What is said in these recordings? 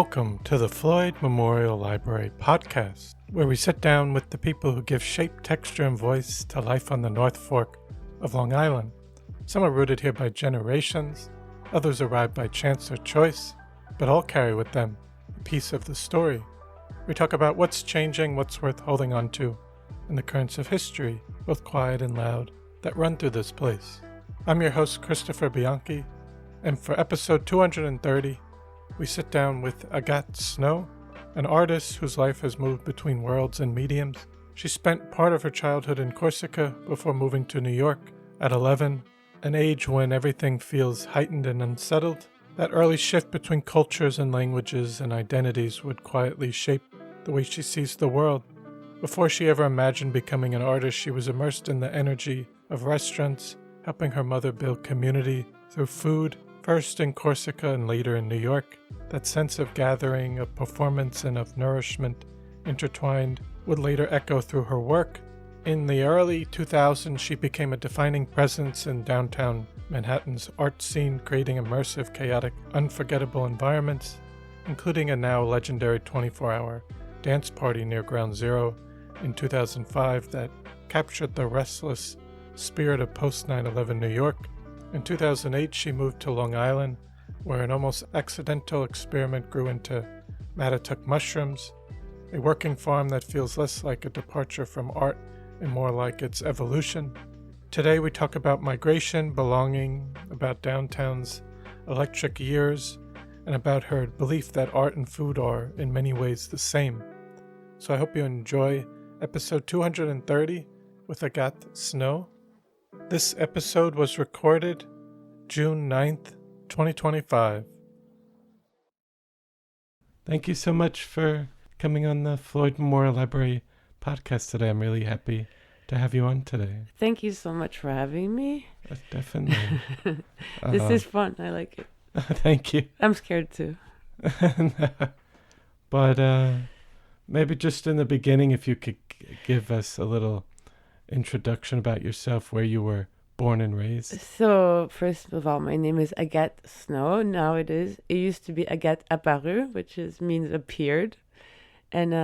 Welcome to the Floyd Memorial Library podcast, where we sit down with the people who give shape, texture, and voice to life on the North Fork of Long Island. Some are rooted here by generations, others arrived by chance or choice, but all carry with them a piece of the story. We talk about what's changing, what's worth holding on to, and the currents of history, both quiet and loud, that run through this place. I'm your host, Christopher Bianchi, and for episode 230, we sit down with Agathe Snow, an artist whose life has moved between worlds and mediums. She spent part of her childhood in Corsica before moving to New York at 11, an age when everything feels heightened and unsettled. That early shift between cultures and languages and identities would quietly shape the way she sees the world. Before she ever imagined becoming an artist, she was immersed in the energy of restaurants, helping her mother build community through food, first in Corsica and later in New York. That sense of gathering, of performance, and of nourishment, intertwined, would later echo through her work. In the early 2000s, she became a defining presence in downtown Manhattan's art scene, creating immersive, chaotic, unforgettable environments, including a now legendary 24-hour dance party near Ground Zero in 2005 that captured the restless spirit of post-9/11 New York. In 2008, she moved to Long Island, where an almost accidental experiment grew into Mattatuck mushrooms, a working farm that feels less like a departure from art and more like its evolution. Today we talk about migration, belonging, about downtown's electric years, and about her belief that art and food are in many ways the same. So I hope you enjoy episode 230 with Agathe Snow. This episode was recorded June 9th, 2025. Thank you so much for coming on the Floyd Memorial Library podcast today. I'm really happy to have you on today. Thank you so much for having me. Definitely. This is fun. I like it. Thank you. I'm scared too. But maybe just in the beginning, if you could give us a little introduction about yourself, where you were born and raised. So, first of all, my name is Agathe Snow. Now it used to be Agathe apparu, which means appeared. And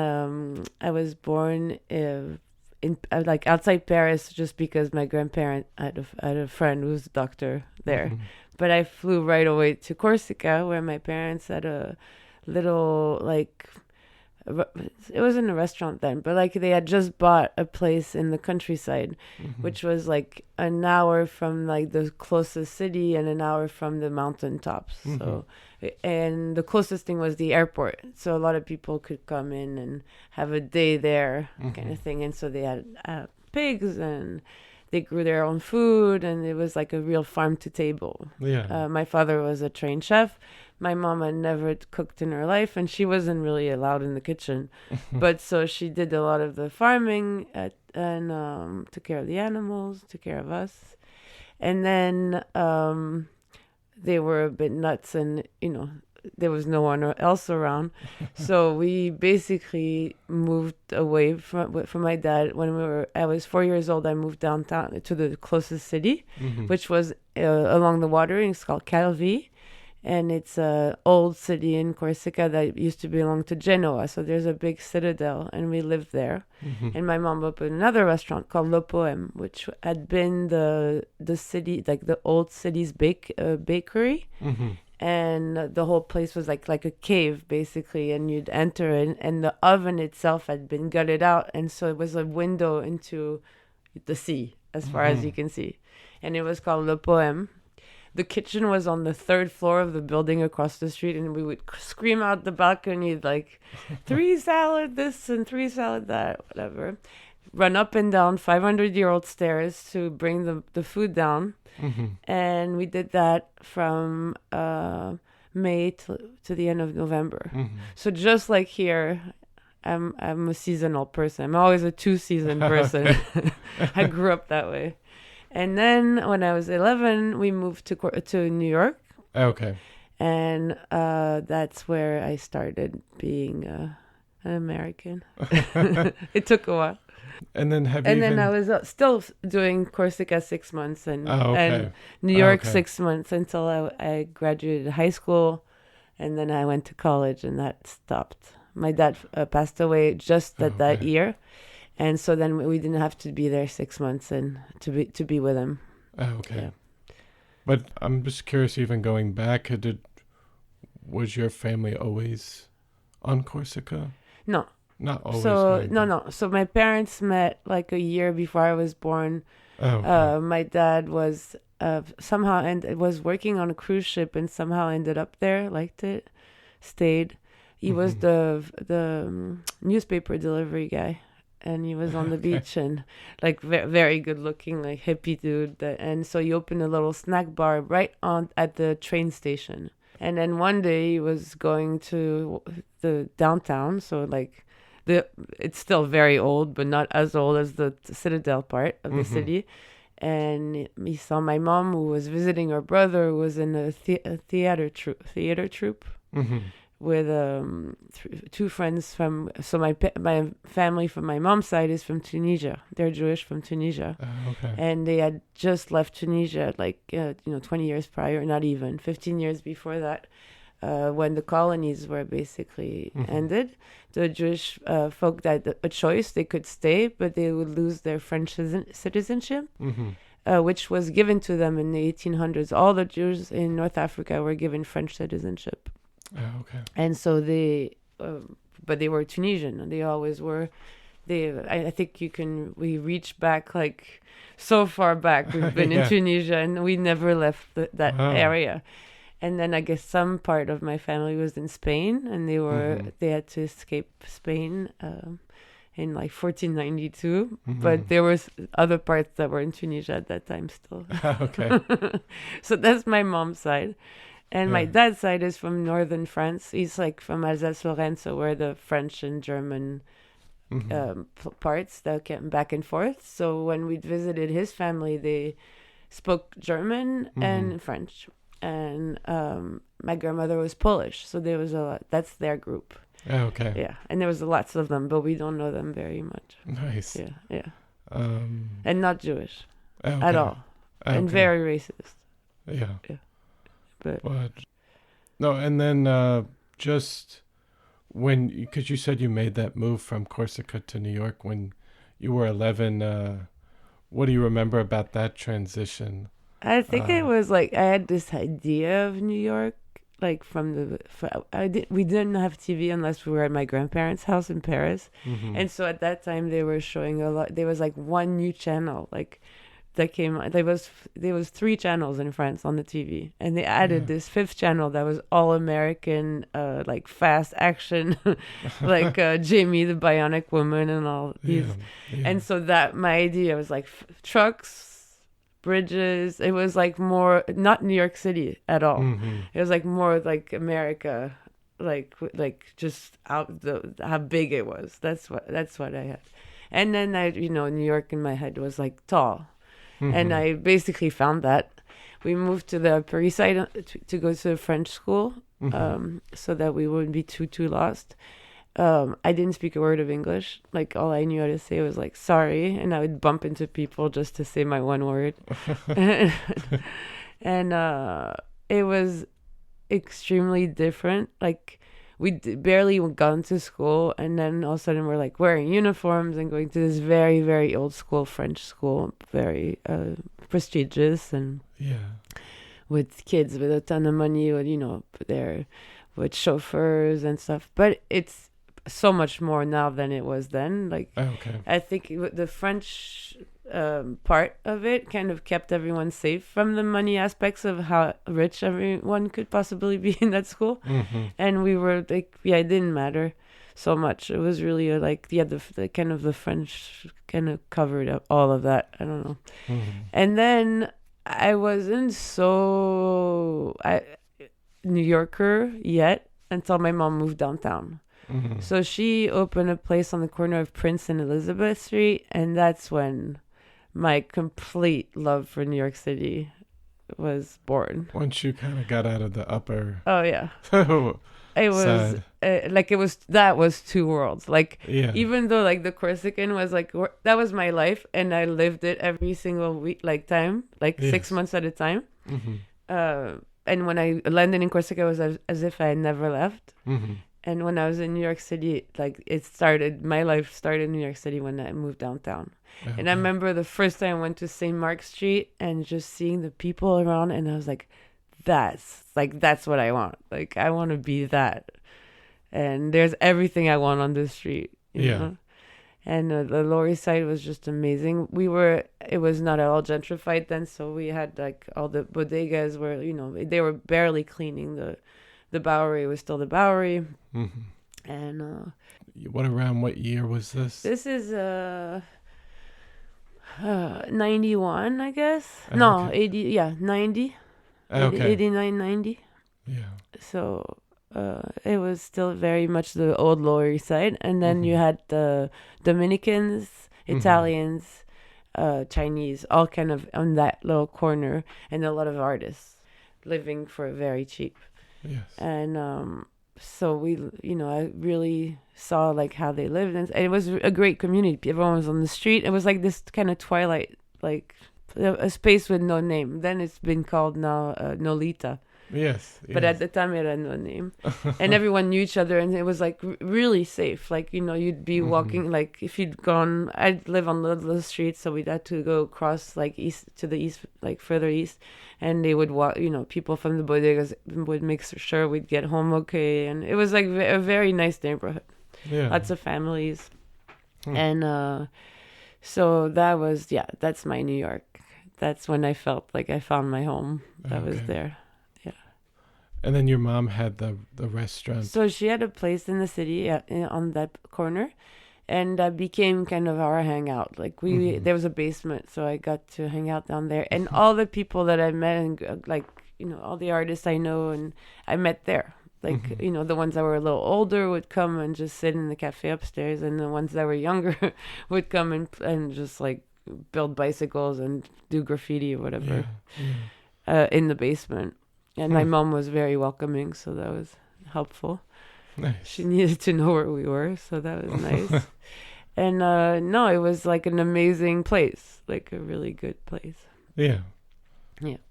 I was born in like outside Paris just because my grandparent had a friend who was a doctor there. Mm-hmm. But I flew right away to Corsica, where my parents had a little, like, it wasn't a restaurant then, but like they had just bought a place in the countryside, mm-hmm. which was like an hour from like the closest city and an hour from the mountaintops. Mm-hmm. So, and the closest thing was the airport. So a lot of people could come in and have a day there, mm-hmm. kind of thing. And so they had pigs and they grew their own food, and it was like a real farm to table. Yeah. My father was a trained chef. My mom had never cooked in her life, and she wasn't really allowed in the kitchen. But so she did a lot of the farming and took care of the animals, took care of us. And then they were a bit nuts, and, there was no one else around. So we basically moved away from my dad. I was 4 years old, I moved downtown to the closest city, mm-hmm. which was along the water, and it's called Calvi. And it's an old city in Corsica that used to belong to Genoa. So there's a big citadel, and we lived there. Mm-hmm. And my mom opened another restaurant called Le Poème, which had been the city, like the old city's bakery. Mm-hmm. And the whole place was like a cave, basically. And you'd enter in, and the oven itself had been gutted out. And so it was a window into the sea, as far mm-hmm. as you can see. And it was called Le Poème. The kitchen was on the third floor of the building across the street, and we would scream out the balcony, like, 3 salad this and 3 salad that, whatever. Run up and down 500-year-old stairs to bring the food down. Mm-hmm. And we did that from May to the end of November. Mm-hmm. So just like here, I'm a seasonal person. I'm always a 2-season person. I grew up that way. And then when I was 11, we moved to New York. Okay. And that's where I started being an American. It took a while. And then then I was still doing Corsica 6 months and New York 6 months until I graduated high school. And then I went to college, and that stopped. My dad passed away just at that year, and so then we didn't have to be there 6 months and to be with him. Oh, okay. Yeah. But I'm just curious, even going back, was your family always on Corsica? No. Not always. So no. So my parents met like a year before I was born. Oh, okay. My dad was somehow was working on a cruise ship and somehow ended up there, liked it, stayed. He was the newspaper delivery guy, and he was on the beach and like very good looking, like hippie dude. And so he opened a little snack bar right on at the train station. And then one day he was going to the downtown, so like it's still very old, but not as old as the Citadel part of the city. And he saw my mom, who was visiting her brother, who was in a theater troupe with two friends from. So my family from my mom's side is from Tunisia. They're Jewish from Tunisia, and they had just left Tunisia, like 20 years prior, not even 15 years before that. When the colonies were basically ended, the Jewish folk had a choice. They could stay, but they would lose their French citizenship, which was given to them in the 1800s. All the Jews in North Africa were given French citizenship. Oh, okay. And so but they were Tunisian. They always were. I think we reach back like so far back. We've been in Tunisia, and we never left that area. And then I guess some part of my family was in Spain, and they had to escape Spain in like 1492. But there was other parts that were in Tunisia at that time still. Okay. So that's my mom's side. And my dad's side is from northern France. He's like from Alsace-Lorraine, so where the French and German parts that came back and forth. So when we visited his family, they spoke German and French. And my grandmother was Polish, so there was a lot. That's their group. Oh, okay. Yeah, and there was lots of them, but we don't know them very much. Nice. Yeah. And not Jewish at all, and very racist. Yeah. But no, and then just because you said you made that move from Corsica to New York when you were 11. What do you remember about that transition? I think it was like I had this idea of New York, like we didn't have TV unless we were at my grandparents' house in Paris, and so at that time they were showing a lot. There was like one new channel, like that came. There was 3 channels in France on the TV, and they added this 5th channel that was all American, like fast action, like Jamie the Bionic Woman and all these. And so that my idea was like trucks, bridges. It was like more not New York City at all. It was like more like America, like just out how big it was. That's what I had. And then New York in my head was like tall. And I basically found that. We moved to the Upper East Side to go to a French school, so that we wouldn't be too lost. I didn't speak a word of English. Like all I knew how to say was like sorry, and I would bump into people just to say my one word. And it was extremely different. Like we barely gone to school, and then all of a sudden we're like wearing uniforms and going to this very, very old school French school, very prestigious, and with kids with a ton of money, with chauffeurs and stuff. But it's so much more now than it was then. Like I think the French part of it kind of kept everyone safe from the money aspects of how rich everyone could possibly be in that school. And we were like, it didn't matter so much. It was really the kind of the French kind of covered up all of that. I don't know. And then I wasn't so New Yorker yet until my mom moved downtown. So she opened a place on the corner of Prince and Elizabeth Street, and that's when my complete love for New York City was born. Once you kind of got out of the upper. Oh yeah. It was that was 2 worlds. Like even though like the Corsican was like that was my life, and I lived it every single week, like 6 months at a time. and when I landed in Corsica, it was as if I had never left. Mm-hmm. And when I was in New York City, like my life started in New York City when I moved downtown. Okay. And I remember the first time I went to St. Mark Street and just seeing the people around, and I was like, that's what I want. Like, I want to be that. And there's everything I want on this street. You know? And the Lower East Side was just amazing. It was not at all gentrified then, so we had like all the bodegas where, you know, they were barely cleaning the Bowery. Was still the Bowery. Mm-hmm. And what year was this? this is 91, I guess. No, Okay. 80, yeah, 90. Okay. 89, 90. Yeah. So it was still very much the old Lower East Side. And then you had the Dominicans, Italians, Chinese, all kind of on that little corner, and a lot of artists living for very cheap. Yes. And so we, you know, I really saw like how they lived, and it was a great community. Everyone was on the street. It was like this kind of twilight, like a space with no name. Then it's been called now Nolita. Yes. But at the time it had no name. And everyone knew each other, and it was like really safe. Like, you know, you'd be walking, like if you'd gone, I'd live on the street, so we'd have to go across like east, like further east, and they would walk, you know, people from the bodegas would make sure we'd get home okay. And it was like a very nice neighborhood. Yeah. Lots of families. And so that's my New York. That's when I felt like I found my home. That was there. And then your mom had the restaurant. So she had a place in the city on that corner, and that became kind of our hangout. Like there was a basement, so I got to hang out down there. And all the people that I met, and like, you know, all the artists I know, and I met there. Like, you know, the ones that were a little older would come and just sit in the cafe upstairs, and the ones that were younger would come and just like build bicycles and do graffiti or whatever in the basement. And my mom was very welcoming, so that was helpful. Nice. She needed to know where we were, so that was nice. And no, it was like an amazing place, like a really good place. Yeah. Yeah.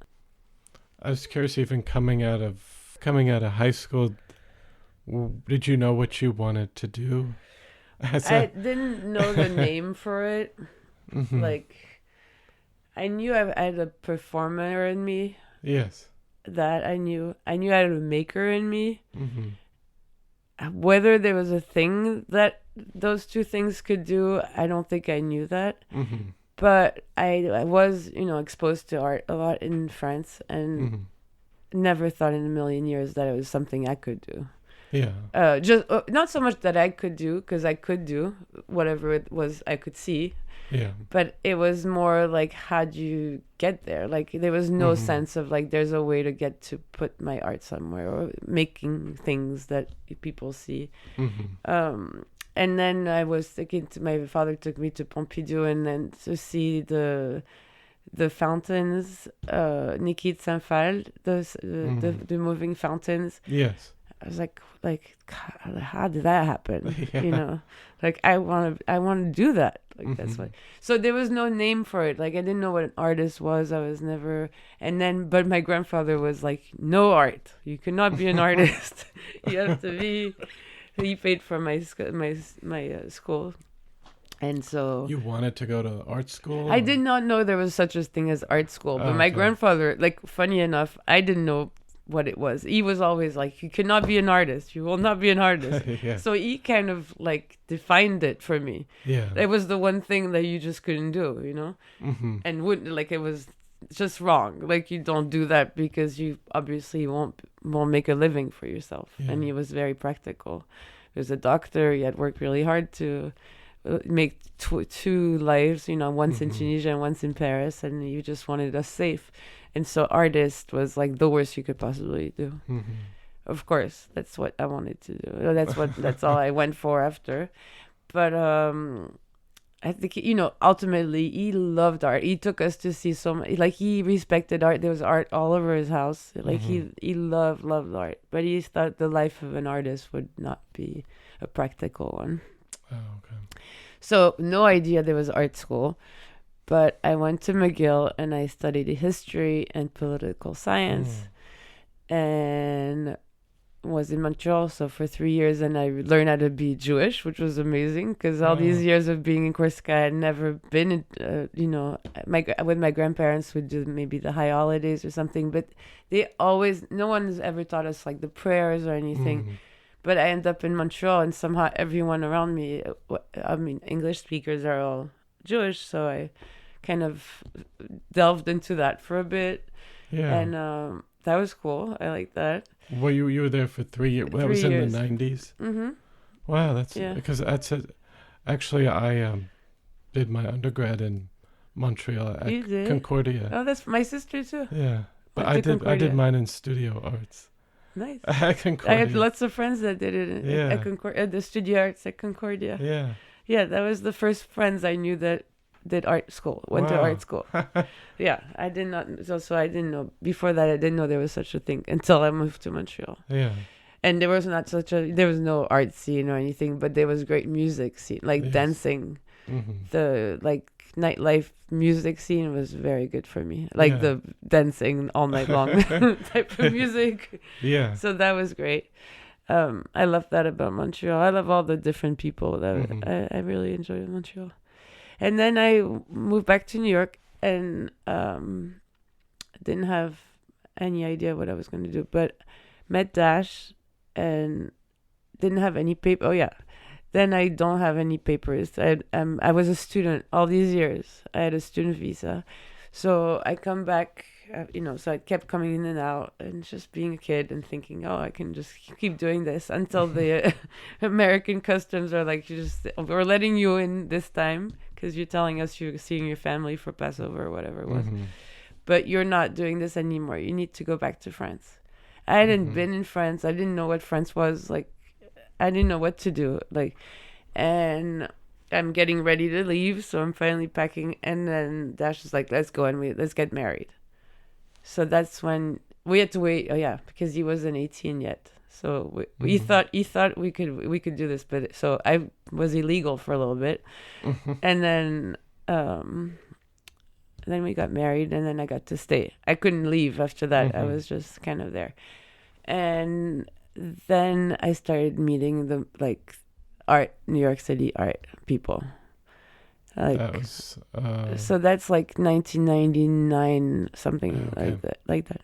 I was curious, even coming out of high school, did you know what you wanted to do? I didn't know the name for it. Like, I knew I had a performer in me. Yes. That I knew I had a maker in me. Whether there was a thing that those two things could do, I don't think I knew that. But I was, you know, exposed to art a lot in France, and never thought in a million years that it was something I could do. Yeah. Just not so much that I could do, because I could do whatever it was I could see. Yeah. But it was more like, how'd you get there? Like, there was no sense of like, there's a way to get to put my art somewhere, or making things that people see. And then I was thinking, my father took me to Pompidou, and then to see the fountains, Niki de Saint-Phal, the moving fountains. Yes. I was like, how did that happen? You know, like I want to do that. Like that's what. So there was no name for it. Like I didn't know what an artist was. I was never. And then, but my grandfather was like, no art. You cannot be an artist. You have to be. He paid for my school. And so you wanted to go to art school? I did not know there was such a thing as art school. But my grandfather, like, funny enough, I didn't know what it was. He was always like, you cannot be an artist. You will not be an artist. So he kind of like defined it for me. Yeah. It was the one thing that you just couldn't do, you know? And wouldn't, like, it was just wrong. Like, you don't do that because you obviously won't make a living for yourself. And he was very practical. He was a doctor. He had worked really hard to make two lives, you know, once in Tunisia and once in Paris, and you just wanted us safe. And so artist was like the worst you could possibly do. Of course, that's what I wanted to do. That's all I went for after. But I think, you know, ultimately he loved art. He took us to see so much, like he respected art. There was art all over his house. Like he loved art, but he thought the life of an artist would not be a practical one. Oh, okay. So no idea there was art school, but I went to McGill and I studied history and political science. and was in Montreal so for 3 years, and I learned how to be Jewish, which was amazing because all these years of being in Corsica, I had never been, with my grandparents would do maybe the high holidays or something, but no one's ever taught us like the prayers or anything. But I ended up in Montreal, and somehow everyone around me, English speakers are all Jewish, so I kind of delved into that for a bit. Yeah. And that was cool. I like that. Well, you were there for 3 years. That was in the 90s? Mm-hmm. Wow, that's... Yeah. Because that's it. Actually, I did my undergrad in Montreal at Concordia. Oh, that's my sister too. Yeah. But I did mine in studio arts. Nice. At Concordia. I had lots of friends that did it at the studio arts at Concordia. Yeah. Yeah, that was the first friends I knew that did art school, went to art school. Yeah, I did not. So I didn't know. Before that, I didn't know there was such a thing until I moved to Montreal. Yeah. And there was no art scene or anything, but there was great music scene, like dancing. Mm-hmm. The like nightlife music scene was very good for me. Like the dancing all night long type of music. Yeah. So that was great. I love that about Montreal. I love all the different people. I really enjoy Montreal. And then I moved back to New York and didn't have any idea what I was going to do, but met Dash and didn't have any paper. Oh, yeah. Then I don't have any papers. I was a student all these years. I had a student visa. So I come back, so I kept coming in and out and just being a kid and thinking, oh, I can just keep doing this until the American customs are like, we're letting you in this time because you're telling us you're seeing your family for Passover or whatever it was. Mm-hmm. But you're not doing this anymore. You need to go back to France. I hadn't been in France. I didn't know what France was. Like, I didn't know what to do. And I'm getting ready to leave, so I'm finally packing. And then Dash is like, let's go and let's get married. So that's when we had to wait. Oh, yeah, because he wasn't 18 yet. So he thought we could do this, but so I was illegal for a little bit, and then we got married, and then I got to stay. I couldn't leave after that. I was just kind of there, and then I started meeting the New York City art people. So that's like 1999, something like that.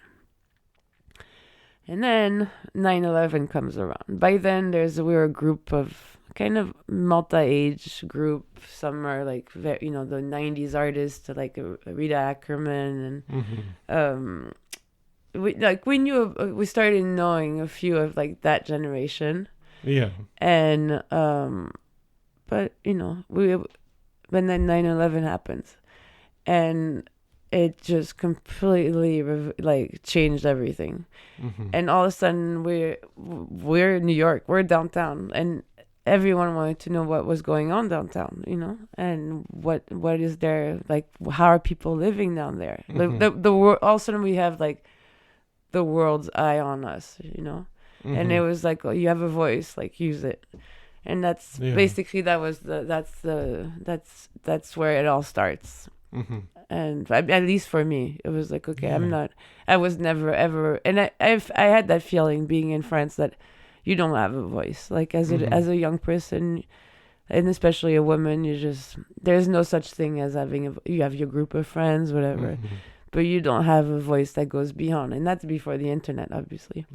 And then 9/11 comes around. By then, we were a group of kind of multi-age group. Some are like, the 90s artists, like Rita Ackerman. And we started knowing a few of like that generation. Yeah. And, but when then 9/11 happens. And it just completely changed everything. And all of a sudden we're in New York, we're downtown, and everyone wanted to know what was going on downtown, and what is there, like, how are people living down there? The world, all of a sudden we have like the world's eye on us, and it was like, oh, you have a voice, like, use it. And that's basically that's where it all starts. And at least for me, it was like, okay, I was never ever, and I had that feeling being in France that you don't have a voice, like as a young person, and especially a woman, there's no such thing as you have your group of friends, whatever, but you don't have a voice that goes beyond, and that's before the internet, obviously.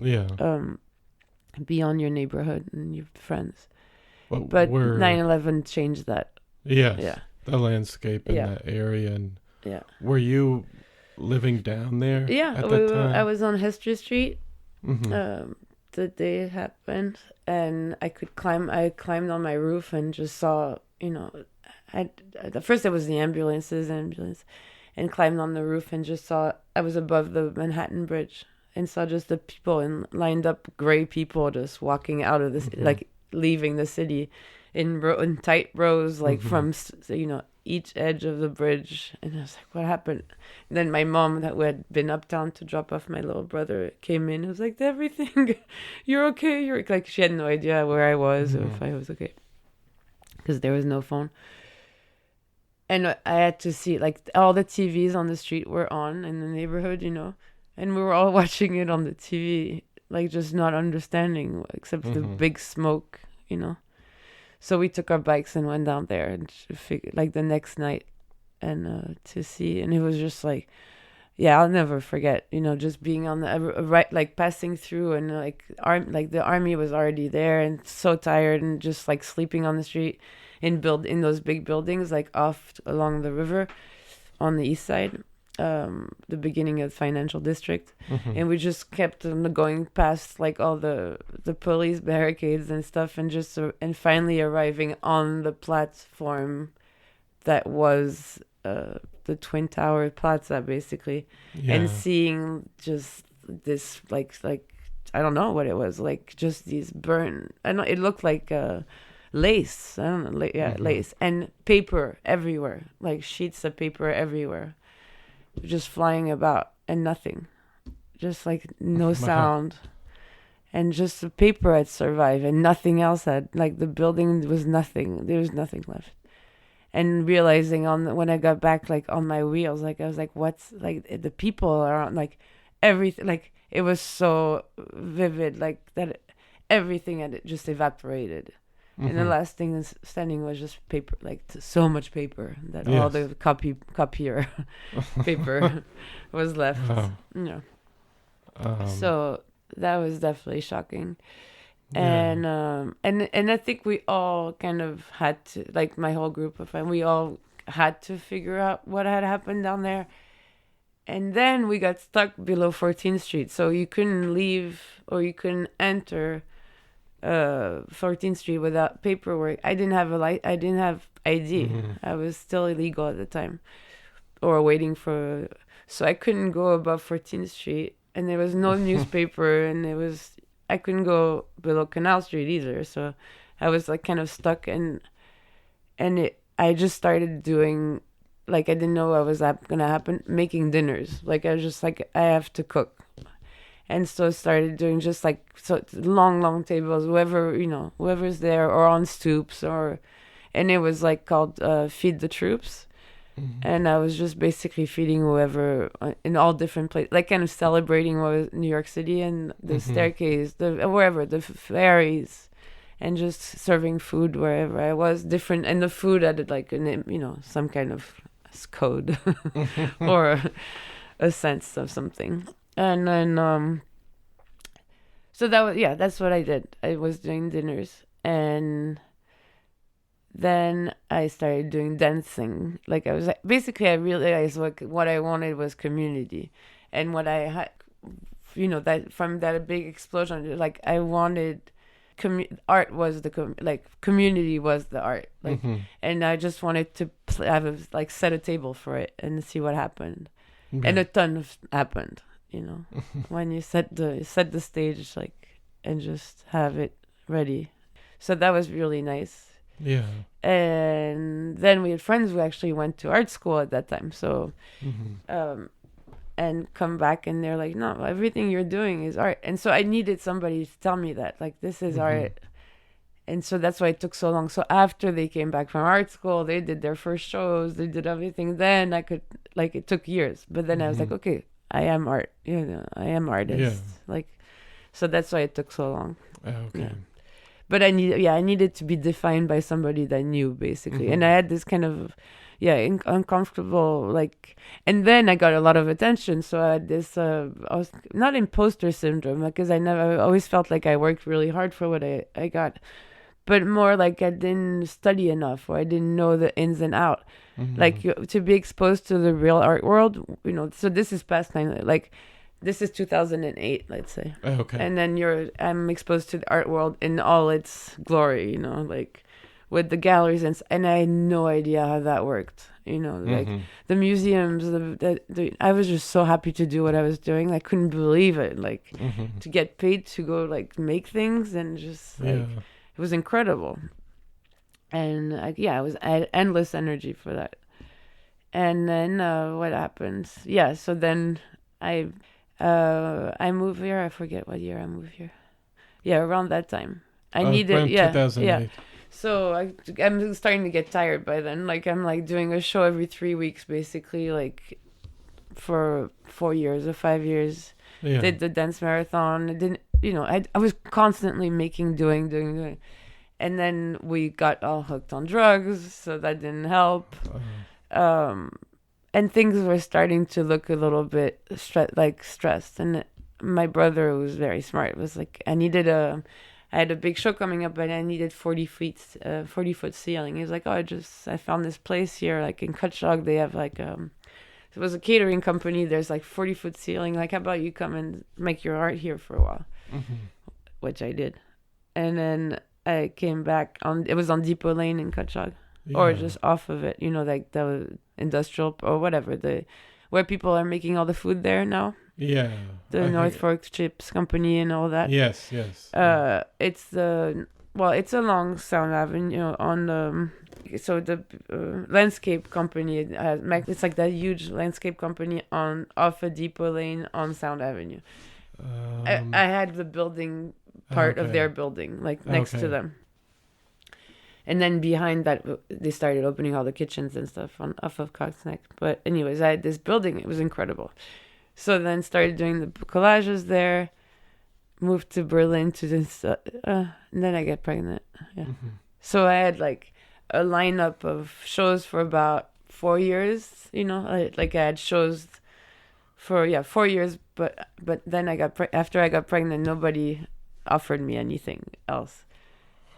Beyond your neighborhood and your friends. But 9/11 changed that. Yes. Yeah. The landscape in that area. And were you living down there at that time? I was on Hester Street the day it happened, and I climbed on my roof and just saw, at first it was the ambulance, and climbed on the roof and just saw, I was above the Manhattan Bridge and saw just the people and lined up gray people just walking out of this, like leaving the city in tight rows, like from each edge of the bridge. And I was like, what happened? And then my mom, who had been uptown to drop off my little brother, came in. I was like, everything, you're okay? You're like, she had no idea where I was or if I was okay, because there was no phone. And I had to see, like, all the TVs on the street were on in the neighborhood, and we were all watching it on the TV, like just not understanding except the big smoke, you know. So we took our bikes and went down there and like the next night and to see, and it was just like, yeah, I'll never forget, you know, just being on the right, like passing through, and like the army was already there, and so tired, and just like sleeping on the street in those big buildings, like off along the river on the east side, the beginning of the financial district. And we just kept going past like all the police barricades and stuff, and just and finally arriving on the platform that was the Twin Tower Plaza, basically. And seeing just this like I don't know what it was, like just these I know it looked like lace, I don't know, lace and paper everywhere, like sheets of paper everywhere, just flying about, and nothing, just like no sound, and just the paper had survived and nothing else had, like the building was nothing, there was nothing left. And realizing when I got back, like on my wheels, like I was like, what's, like the people around, like everything, like it was so vivid, like that everything had just evaporated. And the last thing standing was just paper, like so much paper that all the copier paper was left. Yeah. So that was definitely shocking. And I think we all kind of had to, like my whole group of friends, we all had to figure out what had happened down there. And then we got stuck below 14th Street, so you couldn't leave or you couldn't enter 14th Street without paperwork. I didn't have I didn't have ID. I was still illegal at the time, or waiting for, so I couldn't go above 14th Street, and there was no newspaper, and I couldn't go below Canal Street either. So I was like kind of stuck, and I just started doing, like I didn't know what was gonna happen, making dinners. Like I was just like, I have to cook. And so I started doing just like long tables, whoever's there, or on stoops, and it was like called Feed the Troops. And I was just basically feeding whoever in all different places, like kind of celebrating what was New York City, and the staircase, wherever, the ferries, and just serving food wherever I was, different. And the food had like, some kind of code or a sense of something. And then, so that's what I did. I was doing dinners, and then I started doing dancing. Like I was basically, I realized what I wanted was community, and what I had, that from that big explosion, like I wanted art was community was the art, like, and I just wanted to set a table for it and see what happened, and a ton happened. When you set the stage, like, and just have it ready. So that was really nice. Yeah. And then we had friends who actually went to art school at that time. So, and come back, and they're like, no, everything you're doing is art. And so I needed somebody to tell me that, like, this is art. And so that's why it took so long. So after they came back from art school, they did their first shows, they did everything. Then I could, like, it took years. But then I was like, okay, I am art. I am artist. Yeah. Like, so that's why it took so long. Okay. Yeah. But I needed to be defined by somebody that knew, basically. And I had this kind of, uncomfortable, like, and then I got a lot of attention. So I had this, I was not imposter syndrome, because I always felt like I worked really hard for what I got, but more like I didn't study enough, or I didn't know the ins and out. Like, to be exposed to the real art world, so this is past 9, like, this is 2008, let's say. Okay. And then I'm exposed to the art world in all its glory, like with the galleries, and I had no idea how that worked, like the museums, I was just so happy to do what I was doing. I couldn't believe it, like to get paid to go like make things, and just like, it was incredible. And I had endless energy for that. And then what happens? Yeah, so then I moved here. I forget what year I moved here. Yeah, around that time. I needed, around 2008. Yeah. So I'm starting to get tired by then. Like, I'm like doing a show every 3 weeks, basically, like for 4 years or 5 years. Yeah. Did the dance marathon. It didn't, I was constantly making, doing. And then we got all hooked on drugs, so that didn't help. And things were starting to look a little bit stressed. And my brother, who was very smart, was like, I had a big show coming up, and I needed 40-foot ceiling. He was like, I found this place here, like in Kutchog. They have like, it was a catering company. There's like 40-foot ceiling. Like, how about you come and make your art here for a while? Which I did. And then I came back it was on Depot Lane in Kutchog, or just off of it, like the industrial or whatever, where people are making all the food there now. Yeah. The North Fork Chips Company and all that. Yes. It's along Sound Avenue on the, so the landscape company, it's like that huge landscape company off a Depot Lane on Sound Avenue. I had the building part of their building, like next to them. And then behind that, they started opening all the kitchens and stuff off of Cox Neck. But anyways, I had this building. It was incredible. So then started doing the collages there. Moved to Berlin to this, and then I get pregnant. Yeah. So I had like a lineup of shows for about 4 years. I had shows for 4 years. But then after I got pregnant, nobody offered me anything else.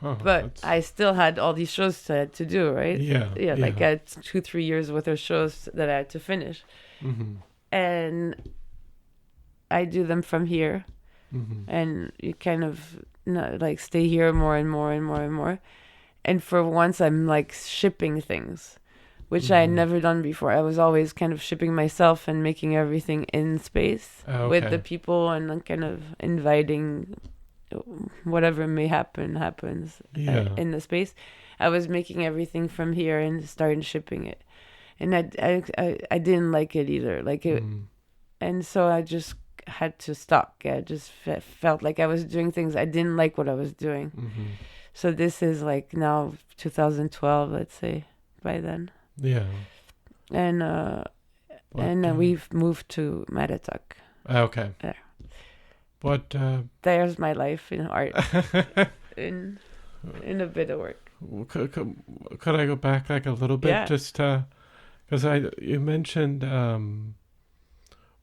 But I still had all these shows to do, right? Yeah. Like I had 2-3 years worth of shows that I had to finish. And I do them from here. And you kind of like stay here more and more and more and more. And for once, I'm like shipping things, which I had never done before. I was always kind of shipping myself and making everything in space with the people, and kind of inviting whatever may happens in the space. I was making everything from here and started shipping it, and I didn't like it either. Like it, and so I just had to stop. I just felt like I was doing things I didn't like what I was doing. So this is like now 2012, let's say, by then. Yeah. And then we've moved to Matatuck. Okay. There. But there's my life in art, in a bit of work. Could I go back like a little bit? Yeah. Just because you mentioned,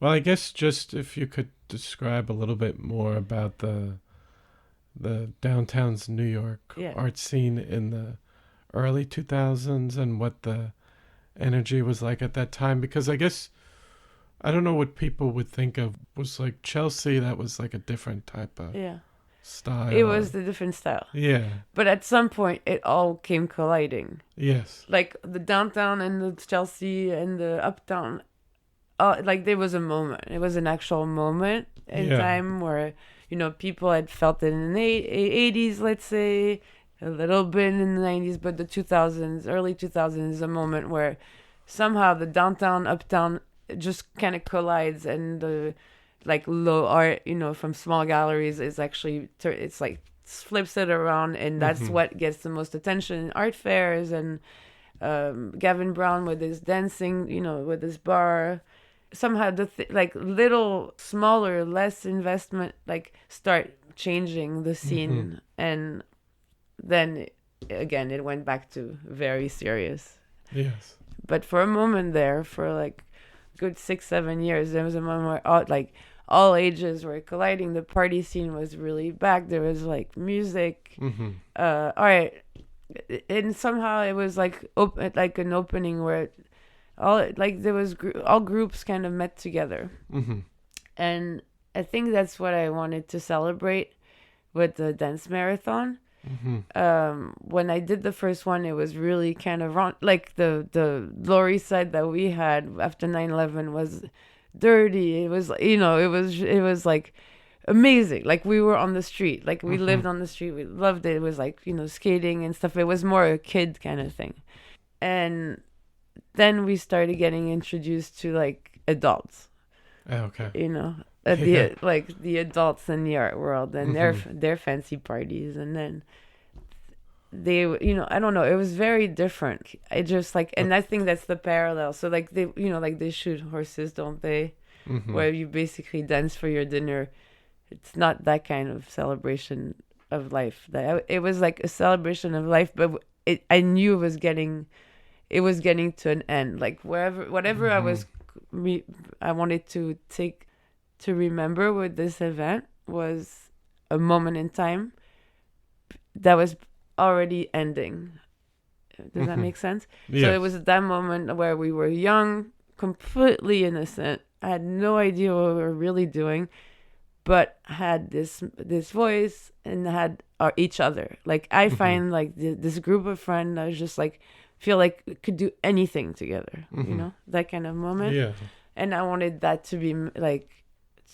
well, I guess just if you could describe a little bit more about the downtown's New York art scene in the early 2000s and what the energy was like at that time, because I guess I don't know what people would think of was like Chelsea. That was like a different type of style. It was the different style. Yeah. But at some point, it all came colliding. Yes. Like the downtown and the Chelsea and the uptown. Like there was a moment. It was an actual moment in time where, people had felt it in the 80s, let's say, a little bit in the 90s, but the 2000s, early 2000s is a moment where somehow the downtown, uptown just kind of collides, and the like low art, from small galleries is actually, it's like flips it around, and that's what gets the most attention in art fairs. And Gavin Brown with his dancing, with his bar, somehow like little smaller, less investment, like start changing the scene. And then again, it went back to very serious. Yes. But for a moment there, for like good 6-7 years, there was a moment where all ages were colliding. The party scene was really back. There was like music, art, and somehow it was like an opening where all groups kind of met together. And I think that's what I wanted to celebrate with the dance marathon. When I did the first one, it was really kind of wrong. Like the Lower East Side that we had after 9/11 was dirty. It was, it was like amazing. Like we were on the street, like we lived on the street. We loved it. It was like, skating and stuff. It was more a kid kind of thing. And then we started getting introduced to like adults. Okay. The adults in the art world and their fancy parties, and then they, I don't know, it was very different. I just like, and I think that's the parallel. So like they, like they shoot horses, don't they? Where you basically dance for your dinner. It's not that kind of celebration of life. It was like a celebration of life, but I knew it was getting to an end. Like whatever I wanted to remember with this event was a moment in time that was already ending. Does that make sense? Yes. So it was that moment where we were young, completely innocent. I had no idea what we were really doing, but had this voice and had each other. Like I find like this group of friends, I was just like feel like we could do anything together. That kind of moment. Yeah. And I wanted that to be like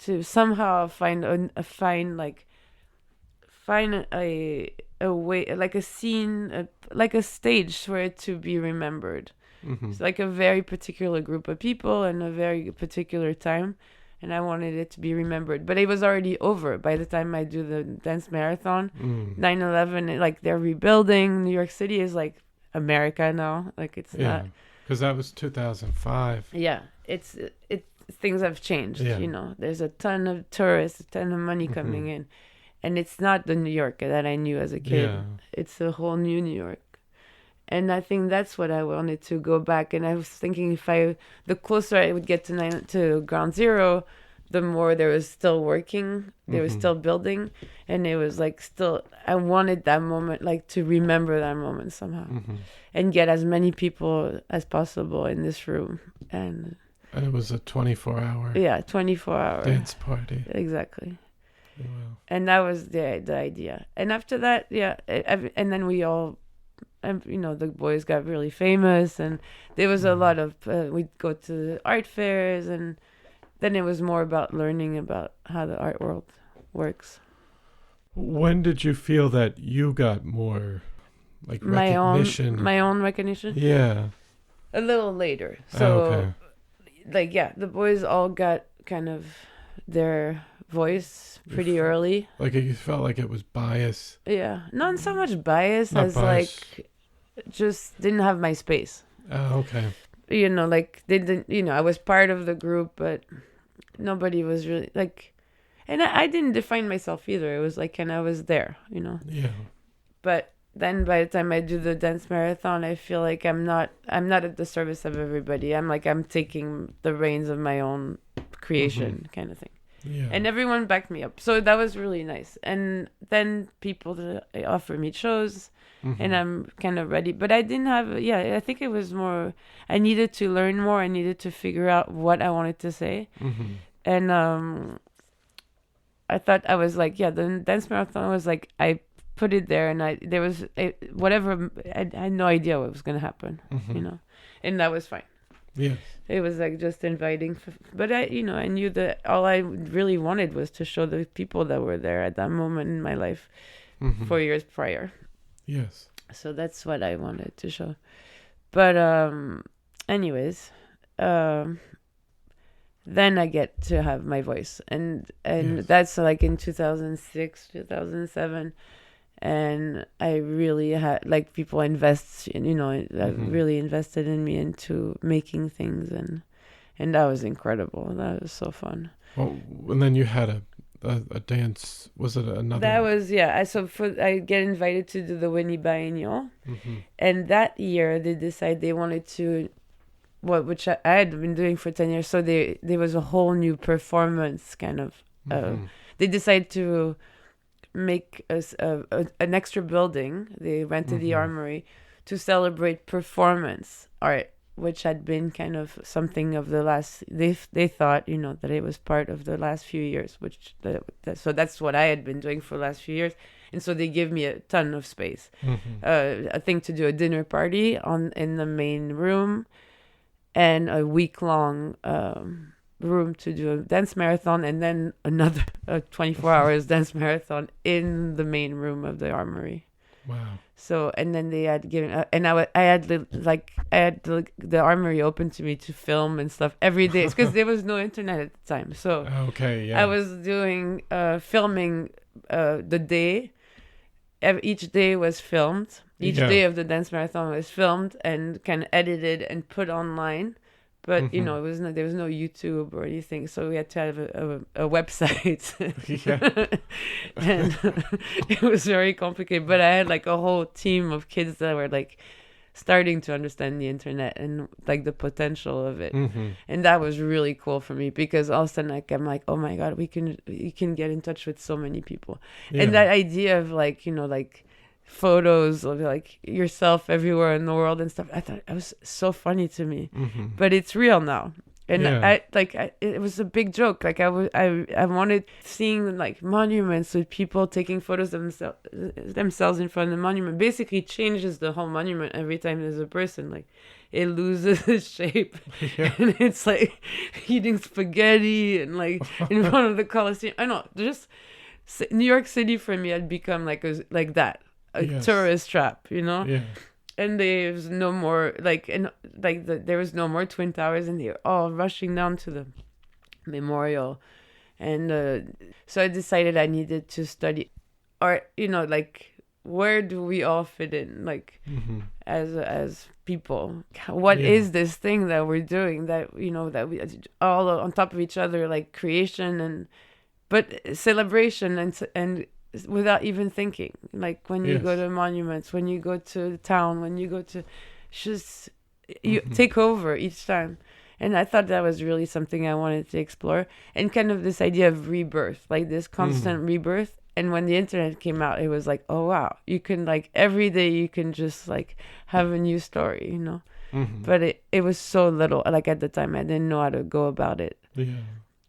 to somehow find a way, like a scene, like a stage for it to be remembered. It's like a very particular group of people and a very particular time, and I wanted it to be remembered. But it was already over by the time I do the dance marathon. 9/11, like they're rebuilding. New York City is like America now. Like it's not. Because that was 2005. Yeah, it's things have changed. Yeah. There's a ton of tourists, a ton of money coming in. And it's not the New York that I knew as a kid. Yeah. It's a whole new New York. And I think that's what I wanted to go back. And I was thinking the closer I would get to Ground Zero, the more there was still working. They were still building. And it was like I wanted that moment, like to remember that moment somehow. And get as many people as possible in this room. And it was a 24-hour 24-hour dance party. Exactly. Wow. And that was the idea. And after that, and then we all, the boys got really famous, and there was a lot of, we'd go to art fairs, and then it was more about learning about how the art world works. When did you feel that you got more, like, recognition? My own recognition? Yeah. A little later. So, the boys all got kind of their voice pretty early. Like you felt like it was bias. Yeah, not so much bias as like just didn't have my space. Oh, okay. Like they didn't. I was part of the group, but nobody was really like, and I didn't define myself either. It was like, and I was there. Yeah. But then by the time I do the dance marathon, I feel like I'm not at the service of everybody. I'm taking the reins of my own creation, kind of thing. Yeah. And everyone backed me up. So that was really nice. And then people offer me shows, and I'm kind of ready. But I didn't have, I think it was more, I needed to learn more. I needed to figure out what I wanted to say. And I thought I was like, the dance marathon was like, I put it there, and I had no idea what was going to happen, and that was fine. Yeah. It was like just inviting, but I knew that all I really wanted was to show the people that were there at that moment in my life 4 years prior. Yes. So that's what I wanted to show. But anyways, then I get to have my voice, and that's like in 2006, 2007. And I really had, like, people really invested in me into making things, and that was incredible. That was so fun. Well, and then you had a dance. Was it another? That was, I get invited to do the Winnie Biennial, and that year they decided they wanted to, which I had been doing for 10 years. So there was a whole new performance kind of. They decided to make an extra building. They rented the Armory to celebrate performance art, which had been kind of something of the last. They thought that it was part of the last few years, so that's what I had been doing for the last few years, and so they give me a ton of space. I think to do a dinner party in the main room, and a week-long room to do a dance marathon, and then another 24 hours dance marathon in the main room of the Armory. Wow. So, and then they had given, and I had the Armory open to me to film and stuff every day, because there was no internet at the time. So I was doing filming the day. Each day was filmed, Each day of the dance marathon was filmed and kind of edited and put online. But, Mm-hmm. you know, there was no YouTube or anything. So we had to have a website. And it was very complicated. But I had like a whole team of kids that were like starting to understand the internet and like the potential of it. Mm-hmm. And that was really cool for me because all of a sudden like, I'm like, oh my God, you can get in touch with so many people. Yeah. And that idea of like, you know, like photos of like yourself everywhere in the world and stuff, I thought it was so funny to me. Mm-hmm. But it's real now. And Yeah. it was a big joke. Like I wanted seeing like monuments with people taking photos of themselves in front of the monument. Basically changes the whole monument every time there's a person. Like it loses its shape, and it's like eating spaghetti and like in front of the Colosseum. I know, just New York City for me had become like that, a tourist trap, you know. Yeah. And there's no more there was no more Twin Towers, and they're all rushing down to the memorial. And so I decided I needed to study art, you know, like where do we all fit in, like as people? What is this thing that we're doing that, you know, that we all on top of each other, like creation but celebration and without even thinking, like when you go to monuments, when you go to the town, when you go to just you take over each time. And I thought that was really something I wanted to explore, and kind of this idea of rebirth, like this constant rebirth. And when the internet came out, it was like, oh wow, you can like every day you can just like have a new story, you know. But it was so little, like at the time I didn't know how to go about it.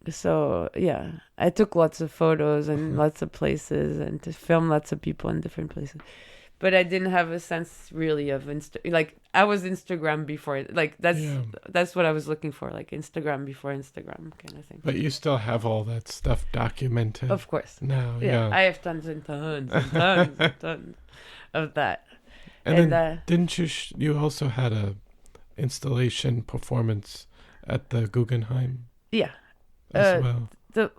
So yeah, I took lots of photos and lots of places and to film lots of people in different places. But I didn't have a sense really of like I was Instagram before, like that's what I was looking for, like Instagram before Instagram kind of thing. But you still have all that stuff documented. Of course. Now, I have tons and tons and tons and tons of that. And then didn't you also had a installation performance at the Guggenheim? Yeah. As well.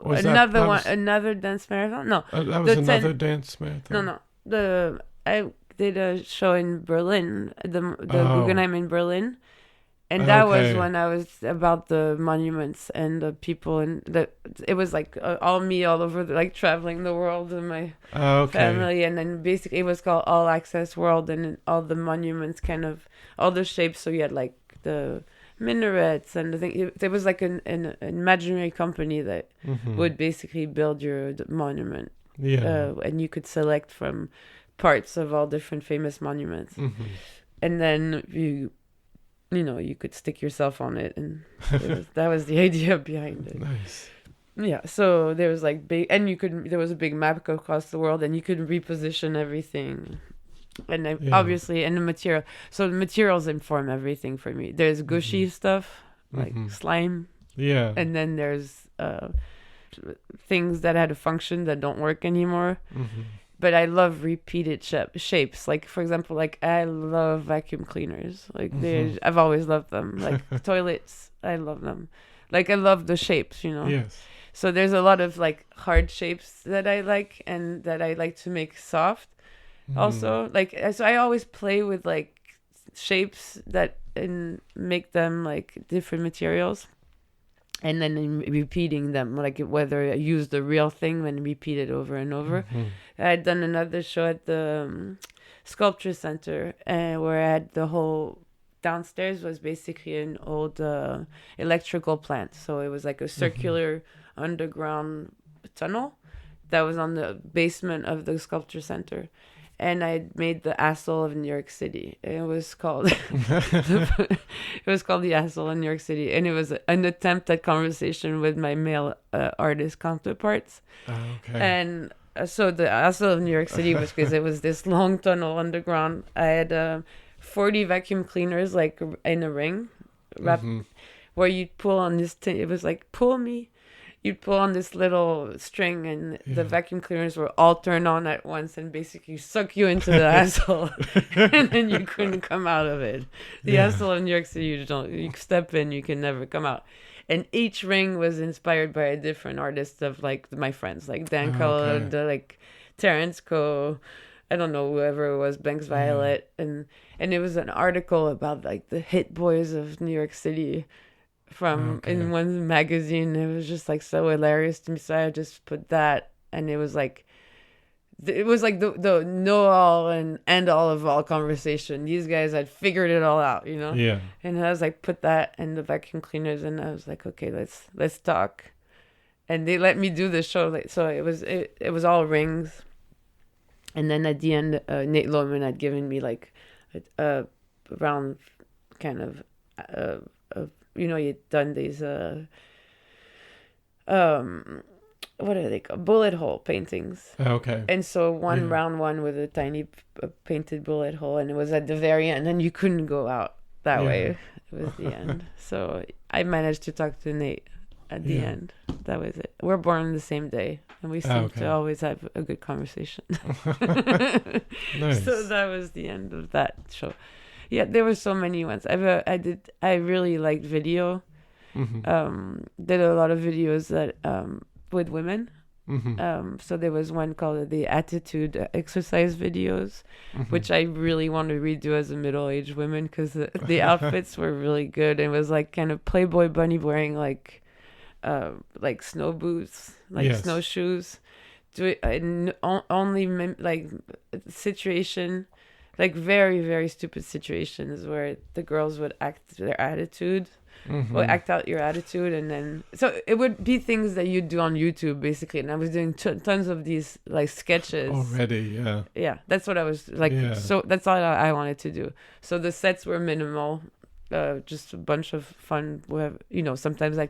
Another dance marathon? No. That was another dance marathon. No. I did a show in Berlin, the Guggenheim in Berlin. And that was when I was about the monuments and the people, and it was like all me all over, like traveling the world with my family. And then basically it was called All Access World, and all the monuments, kind of all the shapes. So you had like the minarets and the thing. There was like an imaginary company that would basically build your monument. And you could select from parts of all different famous monuments. And then you could stick yourself on it, and that was the idea behind it. Nice. Yeah, so there was like big, and there was a big map across the world, and you could reposition everything. And obviously, and the material. So the materials inform everything for me. There's gushy stuff, like slime. Yeah. And then there's things that had a function that don't work anymore. But I love repeated shapes. Like, for example, like I love vacuum cleaners. Like I've always loved them. Like toilets, I love them. Like I love the shapes, you know? Yes. So there's a lot of like hard shapes that I like, and that I like to make soft. Also, like, so I always play with like shapes and make them like different materials, and then repeating them, like whether I use the real thing and repeat it over and over. I had done another show at the Sculpture Center, where I had the whole downstairs was basically an old electrical plant. So it was like a circular underground tunnel that was on the basement of the Sculpture Center. And I made the Asshole of New York City. It was called the Asshole in New York City, and it was an attempt at conversation with my male artist counterparts. And so the Asshole of New York City was because it was this long tunnel underground. I had 40 vacuum cleaners like in a ring, where you'd pull on this. It was like pull me. You'd pull on this little string, and the vacuum cleaners were all turned on at once and basically suck you into the asshole, and then you couldn't come out of it. The asshole in New York City, you step in, you can never come out. And each ring was inspired by a different artist of like my friends, like Dan Cullen, like Terrence Coe, I don't know, whoever it was, Banks Violet, and it was an article about like the hit boys of New York City from in one magazine. It was just like so hilarious to me. So I just put that, and it was like the know all and end all of all conversation. These guys had figured it all out, you know. Yeah. And I was like, put that and the vacuum cleaners, and I was like, okay, let's talk. And they let me do the show. Like, so it was all rings. And then at the end, Nate Loman had given me like a round kind of, you'd done these, what are they called? Bullet hole paintings. Okay. And so round one with a tiny painted bullet hole, and it was at the very end, and you couldn't go out that way. It was the end. So I managed to talk to Nate at the end. That was it. We're born the same day, and we seem to always have a good conversation. Nice. So that was the end of that show. Yeah, there were so many ones. I really liked video. Did a lot of videos that with women. So there was one called the attitude exercise videos, which I really want to redo as a middle-aged woman, because the outfits were really good. It was like kind of Playboy bunny wearing like snow boots, like snowshoes, only like situation, like very, very stupid situations where the girls would act their attitude. Act out your attitude, and then so it would be things that you do on YouTube basically. And I was doing tons of these like sketches already. Yeah, that's what I was like. So that's all I wanted to do. So the sets were minimal, just a bunch of fun. Sometimes I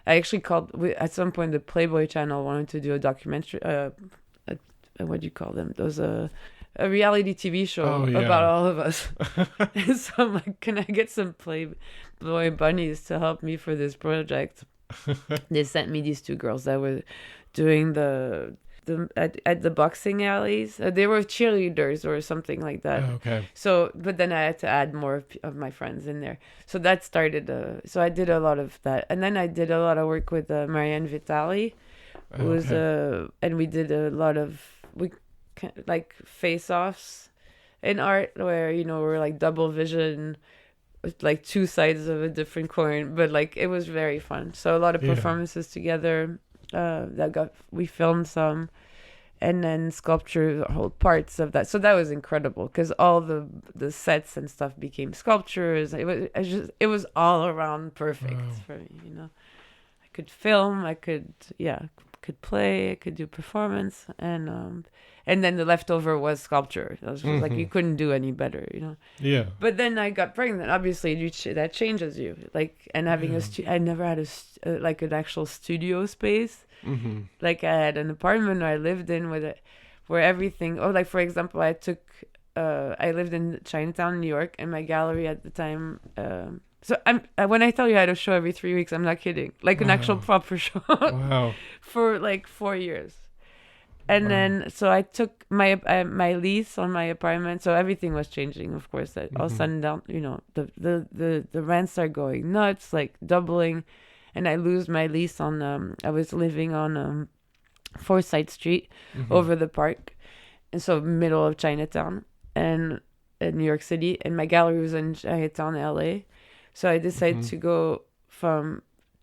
actually called at some point the Playboy channel wanted to do a documentary. What do you call them? Those a reality TV show about all of us. And so I'm like, can I get some Playboy bunnies to help me for this project? They sent me these two girls that were doing at the boxing alleys. They were cheerleaders or something like that. Okay. So, but then I had to add more of my friends in there. So that started. So I did a lot of that, and then I did a lot of work with Marianne Vitali, who was and we did a lot of like face-offs in art where we're like double vision with like two sides of a different coin, but like it was very fun. So a lot of performances together. We filmed some, and then sculpture whole parts of that. So that was incredible because all the sets and stuff became sculptures. It was all around perfect for me. I could film. I could play. I could do performance, and then the leftover was sculpture. It was just like you couldn't do any better, Yeah. But then I got pregnant. Obviously, that changes you. Like, and having I never had like an actual studio space. Like I had an apartment I lived in where everything. Oh, like for example, I lived in Chinatown, New York, and my gallery at the time. So when I tell you I had a show every 3 weeks, I'm not kidding. Like an actual proper show. Wow. For like 4 years. And then, so I took my lease on my apartment. So everything was changing, of course. All of a sudden, down, the rents are going nuts, like doubling. And I lose my lease on, I was living on Forsyth Street over the park. And so middle of Chinatown and in New York City. And my gallery was in Chinatown, LA. So I decided to go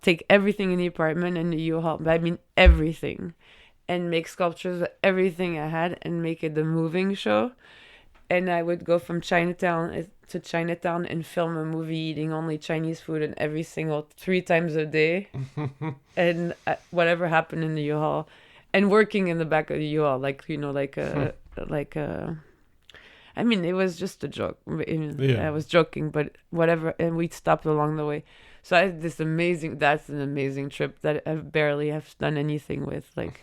take everything in the apartment and the U-Haul. I mean, everything. And make sculptures with everything I had and make it the moving show. And I would go from Chinatown to Chinatown and film a movie eating only Chinese food and every single 3 times a day. And whatever happened in the U-Haul. And working in the back of the U-Haul, I mean, it was just a joke. I was joking, but whatever. And we'd stop along the way. So I had that's an amazing trip that I barely have done anything with. Like,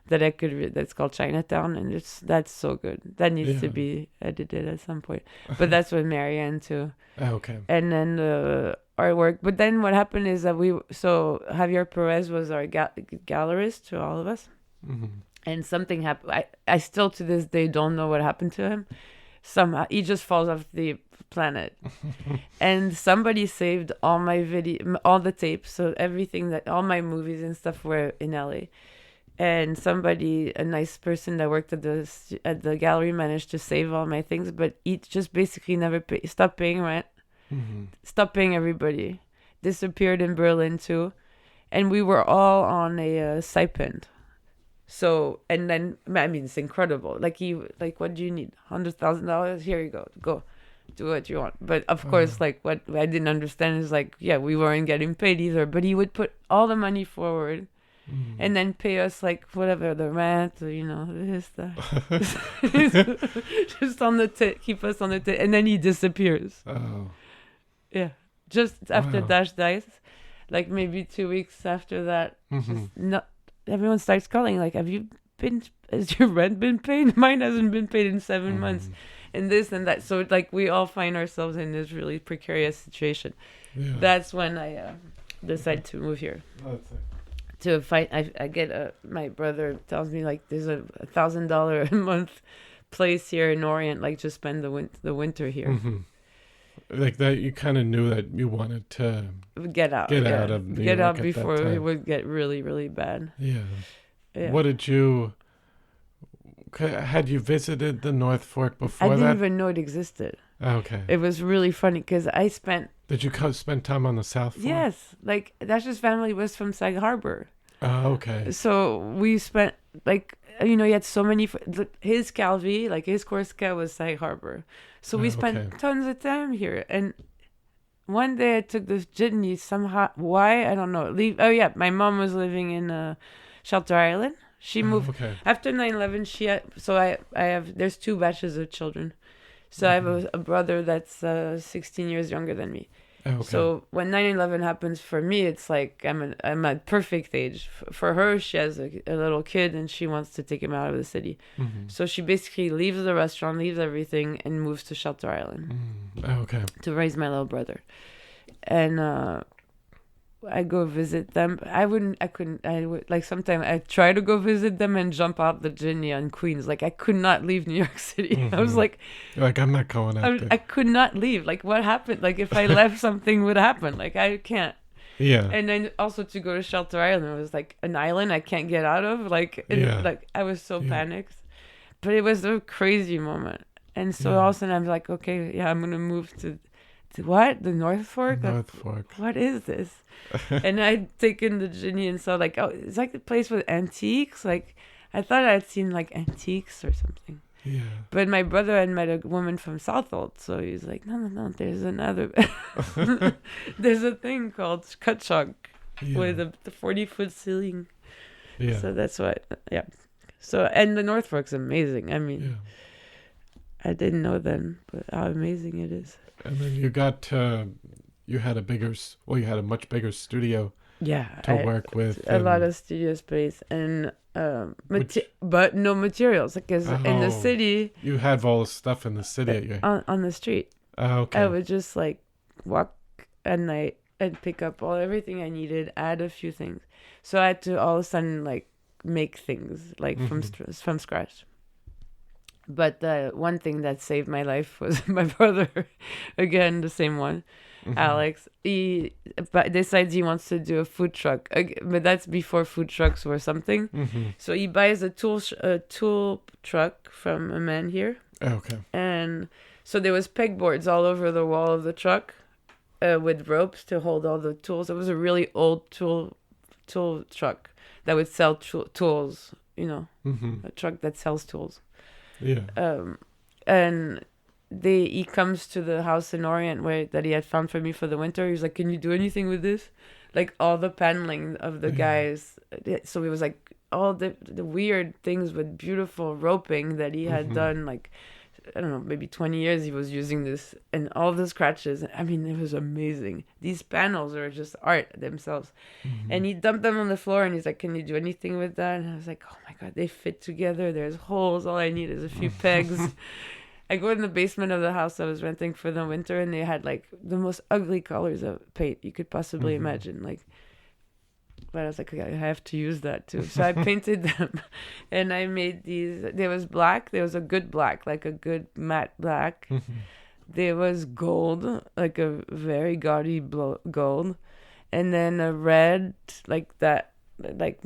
that's called Chinatown, and that's so good. That needs to be edited at some point. But that's with Marianne too. Okay. And then the artwork. But then what happened is that Javier Perez was our gallerist to all of us. And something happened. I still to this day don't know what happened to him. Somehow he just falls off the planet. And somebody saved all my all the tapes, so everything all my movies and stuff were in LA. And somebody, a nice person that worked at the gallery, managed to save all my things, but he just basically never stopped paying rent, stopped paying everybody, disappeared in Berlin too, and we were all on a stipend. So, and then I mean, it's incredible. Like what do you need? $100,000? Here you go, do what you want. But of course, like what I didn't understand is like, yeah, we weren't getting paid either. But he would put all the money forward. And then pay us like whatever the rent, or, this that, just on the keep us on the and then he disappears. Oh, yeah, just after Wow. Dash dies, like maybe 2 weeks after that, everyone starts calling like, has your rent been paid? Mine hasn't been paid in 7 months, and this and that. So like we all find ourselves in this really precarious situation. Yeah. That's when I decided to move here. That's it. To fight. I get my brother tells me like there's a $1,000 a month place here in Orient, like just spend the winter here. Like that, you kind of knew that you wanted to Get out of New York at that before it time. would get really, really bad. Yeah. Yeah. What did you? Had you visited the North Fork before I didn't that? even know it existed. Okay. It was really funny because I spent Did you spend time on the South Fork? yes, like Dash's family was from Sag Harbor. Oh, okay. So we spent like he had so many. His Calvi, like his Corsica, was Sag Harbor. So we spent tons of time here. And one day I took this jitney somehow. Why I don't know. My mom was living in Shelter Island. She moved after 9/11. I have there's 2 batches of children. So I have a brother that's 16 years younger than me. Okay. So when 9/11 happens for me, it's like I'm at perfect age. For her, she has a little kid and she wants to take him out of the city. So she basically leaves the restaurant, leaves everything, and moves to Shelter Island Okay. to raise my little brother. And I go visit them. Sometimes I try to go visit them and jump out the Ginny on Queens. Like I could not leave New York City. I was like, I'm not going out there. I could not leave. Like what happened? Like if I left, something would happen. Like I can't. Yeah. And then also to go to Shelter Island, it was like an island I can't get out of. Like I was so panicked. But it was a crazy moment. And so all of a sudden I'm like, okay, yeah, I'm gonna move to what? The North Fork? North Fork. What is this? And I'd taken the Ginny and saw like, oh, it's like the place with antiques. Like I thought I'd seen like antiques or something. Yeah. But my brother had met a woman from Southold, so he's like, no, there's another. There's a thing called Kutchuk with the 40-foot ceiling. Yeah. So that's what, yeah. So, and the North Fork's amazing. I mean, I didn't know then, but how amazing it is. And then you had a much bigger studio to work with. A lot of studio space and but no materials, because in the city you have all the stuff in the city on the street. Okay. I would just like walk at night and pick up everything I needed, add a few things. So I had to all of a sudden like make things like from scratch. But one thing that saved my life was my brother, again, the same one, Alex. He decides he wants to do a food truck, but that's before food trucks were something. So he buys a tool truck from a man here. Okay. And so there was pegboards all over the wall of the truck with ropes to hold all the tools. It was a really old tool truck that would sell tools, a truck that sells tools. Yeah. And he comes to the house in Orient that he had found for me for the winter. He was like, "Can you do anything with this?" Like all the paneling of the guys. So it was like all the weird things with beautiful roping that he had done. Like I don't know, maybe 20 years he was using this, and all the scratches. I mean, it was amazing. These panels are just art themselves. And he dumped them on the floor and he's like, "Can you do anything with that?" And I was like, "Oh my God, they fit together. There's holes. All I need is a few pegs." I go in the basement of the house I was renting for the winter, and they had like the most ugly colors of paint you could possibly imagine. Like, but I was like, okay, I have to use that too. So I painted them, and I made these. There was black. There was a good black, like a good matte black. There was gold, like a very gaudy gold, and then a red, like that that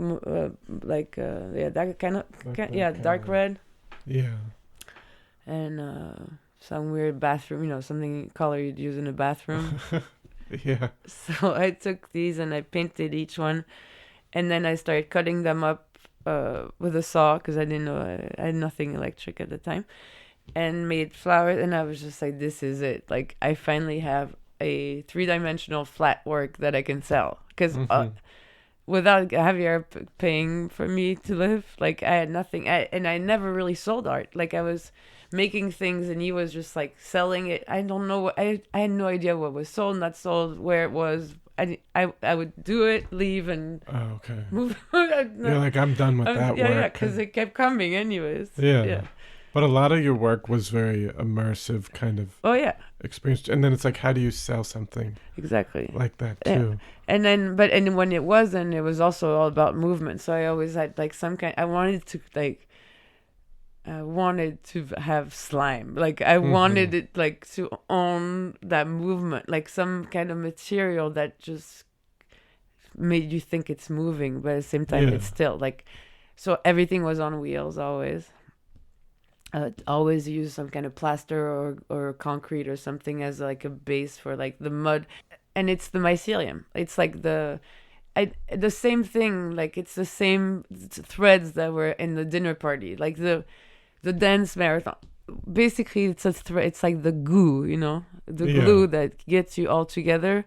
kind of dark red. Yeah. And some weird bathroom, something color you'd use in a bathroom. Yeah. So I took these and I painted each one, and then I started cutting them up with a saw because I didn't know, I had nothing electric at the time, and made flowers. And I was just like, this is it. Like, I finally have a 3-dimensional flat work that I can sell, because without Javier paying for me to live, like, I had nothing. And I never really sold art. Like, I was making things and he was just like selling it. I don't know. I had no idea what was sold, not sold, where it was. I would do it, leave, and move. You're like, I'm done with that work. Yeah, because it kept coming anyways. Yeah. But a lot of your work was very immersive kind of experience. And then it's like, how do you sell something exactly like that too? And then when it wasn't, it was also all about movement. So I always had like some kind, I wanted to have slime. Like, I wanted it like to own that movement, like some kind of material that just made you think it's moving, but at the same time it's still like, so everything was on wheels always. Always use some kind of plaster or concrete or something as like a base for like the mud. And it's the mycelium. It's like the same thing, like it's the same threads that were in the dinner party, like the dance marathon. Basically, it's a thread. It's like the goo, the glue that gets you all together.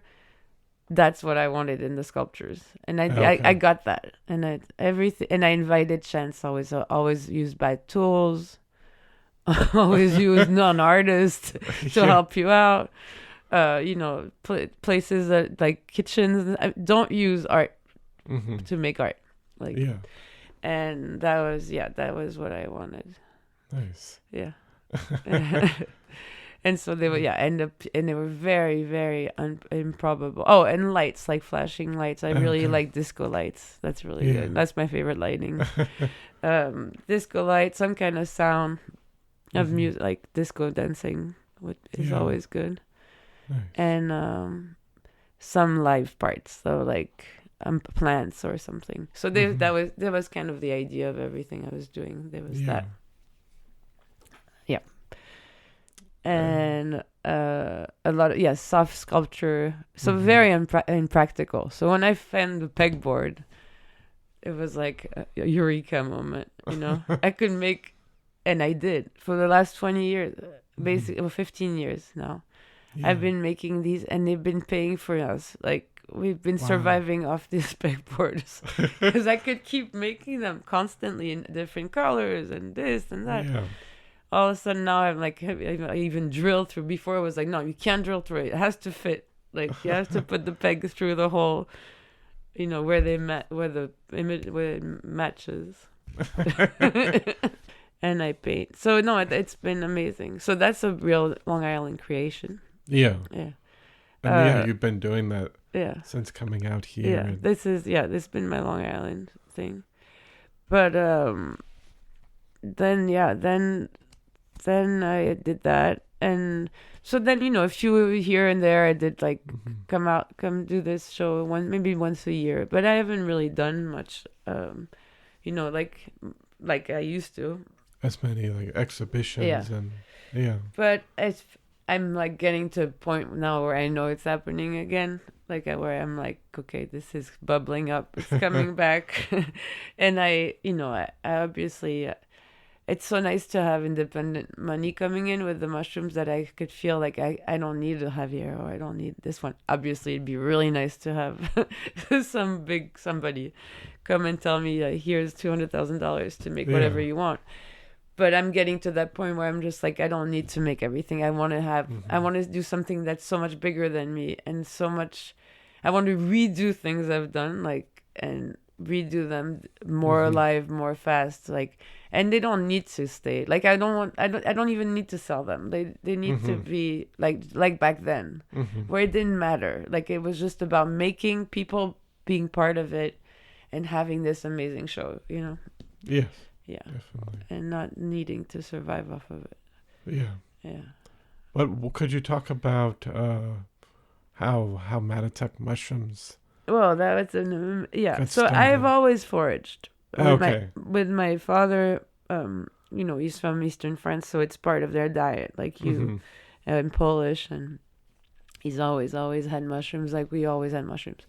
That's what I wanted in the sculptures, and I got that. And everything. And I invited chance. Always use bad tools. Always use non-artists to help you out. Places that like kitchens. Don't use art to make art. Like, and that was what I wanted. Nice. Yeah. And so they would end up, and they were very, very improbable. Oh, and lights, like flashing lights. I really like disco lights. That's really good. That's my favorite lighting. Disco lights, some kind of sound of music, like disco dancing is always good. Nice. And some live parts, so like plants or something. So that was kind of the idea of everything I was doing. There was that. Yeah. And a lot of soft sculpture, so very impractical. So when I found the pegboard, it was like a eureka moment. I could make, and I did for the last 20 years, basically 15 years now. I've been making these, and they've been paying for us. Like, we've been surviving off these pegboards because I could keep making them constantly in different colors and this and that. Yeah. All of a sudden now I'm like, I even drill through. Before it was like, no, you can't drill through it. It has to fit. Like, you have to put the peg through the hole, where it matches. And I paint. So no, it's been amazing. So that's a real Long Island creation. Yeah. Yeah. And you've been doing that since coming out here. Yeah. This has been my Long Island thing. But then I did that, and so then a few here and there I did like come do this show maybe once a year, but I haven't really done much like I used to, as many like exhibitions and but I'm like getting to a point now where I know it's happening again, like where I'm like, okay, this is bubbling up, it's coming back. And I obviously, it's so nice to have independent money coming in with the mushrooms that I could feel like I don't need a Javier, or I don't need this one. Obviously, it'd be really nice to have somebody come and tell me, here's $200,000 to make whatever you want. But I'm getting to that point where I'm just like, I don't need to make everything. I want to have, I want to do something that's so much bigger than me, and so much, I want to redo things I've done, like, and redo them more alive, more fast, like, and they don't need to stay. Like, I don't even need to sell them. They need to be like back then, where it didn't matter. Like, it was just about making people being part of it and having this amazing show, Yes. Yeah, definitely. And not needing to survive off of it. Yeah. But could you talk about how Mattatuck mushrooms Well, that was yeah. Good So starting. I've always foraged Okay. with my father. He's from Eastern France, so it's part of their diet. Like in Polish, and he's always had mushrooms. Like we always had mushrooms.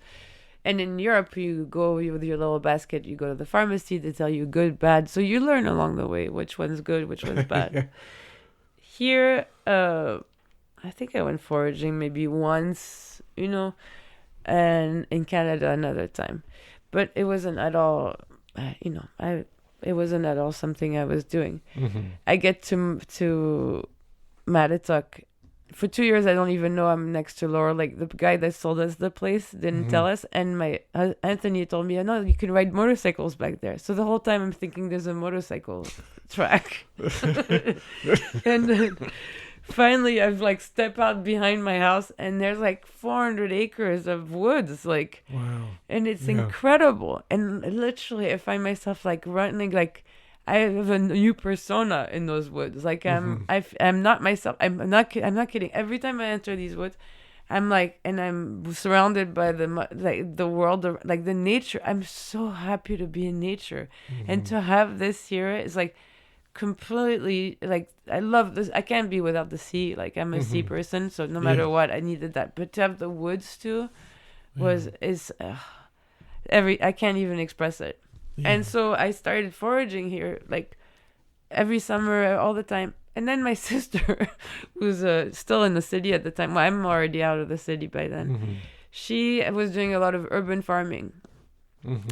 And in Europe, you go with your little basket. You go to the pharmacy. They tell you good, bad. So you learn along the way which one's good, which one's bad. Yeah. Here, I think I went foraging maybe once, and in Canada another time, but it wasn't at all, it wasn't at all something I was doing. I get to Matituck. For 2 years, I don't even know I'm next to Laura. Like, the guy that sold us the place didn't tell us. And my Anthony told me, no, you can ride motorcycles back there. So the whole time I'm thinking there's a motorcycle track. And then finally, I've, like, stepped out behind my house, and there's, like, 400 acres of woods. Like, wow. And it's incredible. And literally, I find myself, like, running, like, I have a new persona in those woods. Like I'm not myself. I'm not kidding. Every time I enter these woods, I'm like, and I'm surrounded by the world, like the nature. I'm so happy to be in nature, and to have this here is like completely like I love this. I can't be without the sea. Like I'm a sea person, so no matter what, I needed that. But to have the woods too, I can't even express it. Yeah. And so I started foraging here, like, every summer, all the time. And then my sister, who's still in the city at the time, well, I'm already out of the city by then, she was doing a lot of urban farming.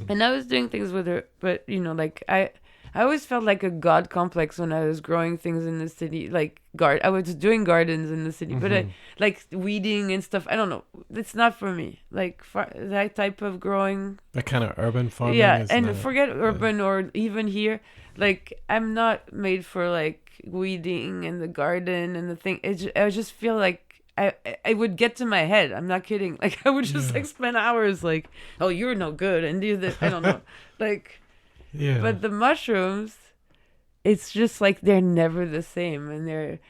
And I was doing things with her, but, like, I always felt like a god complex when I was growing things in the city, like, I was doing gardens in the city, but like weeding and stuff, I don't know, it's not for me, like that type of growing. That kind of urban farming. Yeah, and forget urban or even here, like I'm not made for like weeding and the garden and the thing. I just feel like I would get to my head. I'm not kidding. Like I would just like spend hours like, oh, you're no good and do this. I don't know, like. Yeah. But the mushrooms, it's just like they're never the same, and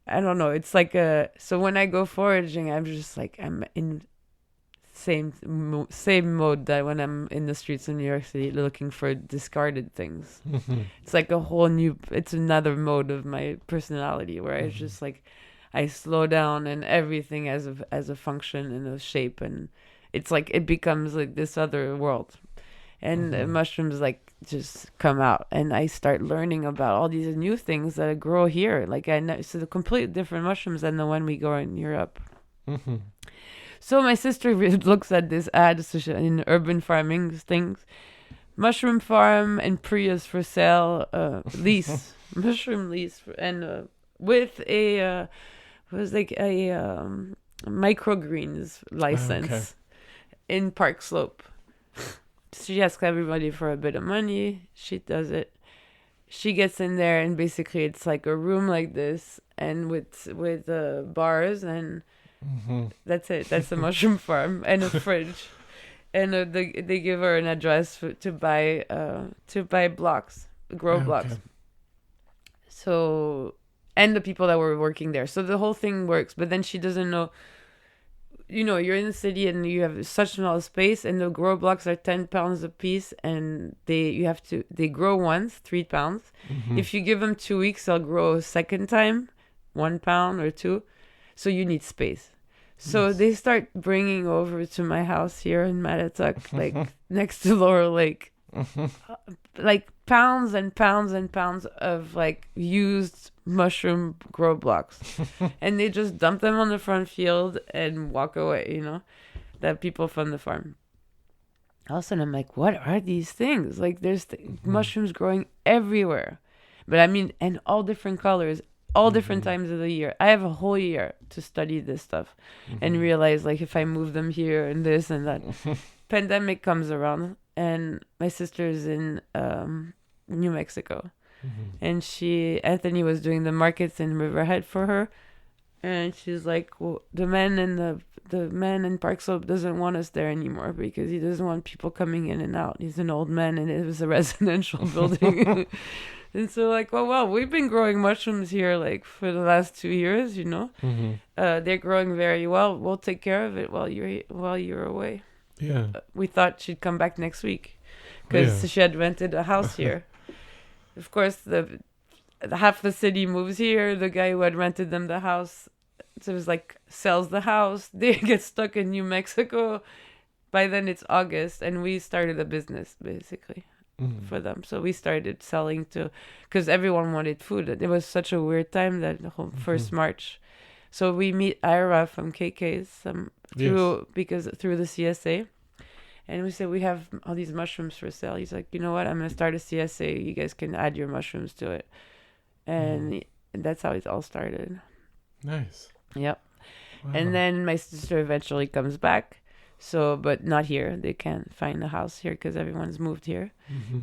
I don't know. It's like so when I go foraging, I'm just like I'm in same mode that when I'm in the streets of New York City looking for discarded things. It's like it's another mode of my personality where I just like I slow down and everything as a function and a shape, and it's like it becomes like this other world. And the mushrooms like just come out, and I start learning about all these new things that grow here. Like so the completely different mushrooms than the one we grow in Europe. So my sister looks at this ad in urban farming things, mushroom farm and Prius for sale, lease, mushroom lease, and with a microgreens license in Park Slope. She asks everybody for a bit of money. She does it. She gets in there, and basically it's like a room like this, and with bars, and that's it. That's the mushroom farm, and a fridge, and they give her an address to buy blocks, grow blocks. So, and the people that were working there. So the whole thing works, but then she doesn't know. You're in the city and you have such small space, and the grow blocks are 10 pounds a piece, and they grow once 3 pounds. If you give them 2 weeks, they'll grow a second time 1 pound or 2. So you need space. So they start bringing over to my house here in Matituck, like next to Laurel Lake, like pounds and pounds and pounds of like used mushroom grow blocks, and they just dump them on the front field and walk away. That people from the farm. All of a sudden, I'm like, what are these things? Like, there's mushrooms growing everywhere, but I mean, and all different colors, all different times of the year. I have a whole year to study this stuff and realize, like, if I move them here and this and that. Pandemic comes around, and my sister's in New Mexico. And Anthony was doing the markets in Riverhead for her, and she's like, well, the man in Park Slope doesn't want us there anymore because he doesn't want people coming in and out. He's an old man, and it was a residential building. And so like, well, we've been growing mushrooms here like for the last 2 years, They're growing very well. We'll take care of it while you're away. Yeah. We thought she'd come back next week because she had rented a house here. Of course, the half the city moves here. The guy who had rented them the house, so it was like, sells the house. They get stuck in New Mexico. By then it's August, and we started a business basically for them. So we started selling to, because everyone wanted food. It was such a weird time, that the whole first March. So we meet Ira from KK's through the CSA. And we said, we have all these mushrooms for sale. He's like, you know what? I'm going to start a CSA. You guys can add your mushrooms to it. And that's how it all started. Nice. Yep. Wow. And then my sister eventually comes back. So, but not here. They can't find a house here because everyone's moved here.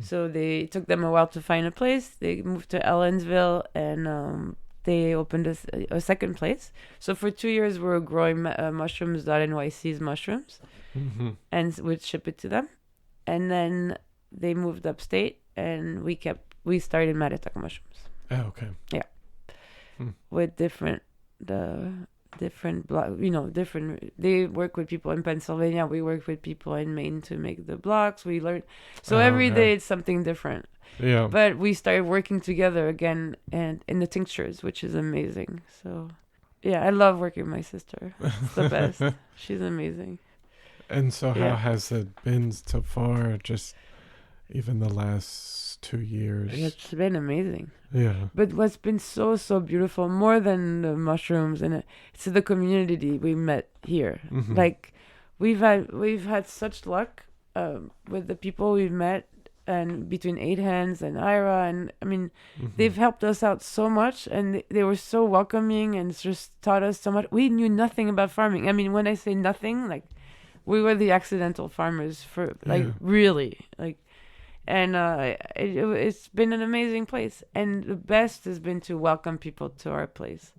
So they took them a while to find a place. They moved to Ellensville, and they opened a second place. So for 2 years, we were growing mushrooms.nyc's mushrooms, and we'd ship it to them. And then they moved upstate, and we started Maritaka mushrooms. Oh, okay. Yeah. With different they work with people in Pennsylvania. We work with people in Maine to make the blocks. We learn. So every day it's something different. Yeah. But we started working together again, and in the tinctures, which is amazing. So yeah, I love working with my sister. It's the best. She's amazing. And so how has it been so far, just even the last 2 years? It's been amazing. Yeah. But what's been so beautiful, more than the mushrooms, and it's the community we met here. Like we've had such luck with the people we've met, and between Eight Hands and Ira, and I mean, they've helped us out so much, and they were so welcoming and just taught us so much. We knew nothing about farming. I mean, when I say nothing, like we were the accidental farmers for really like. And it's been an amazing place. And the best has been to welcome people to our place.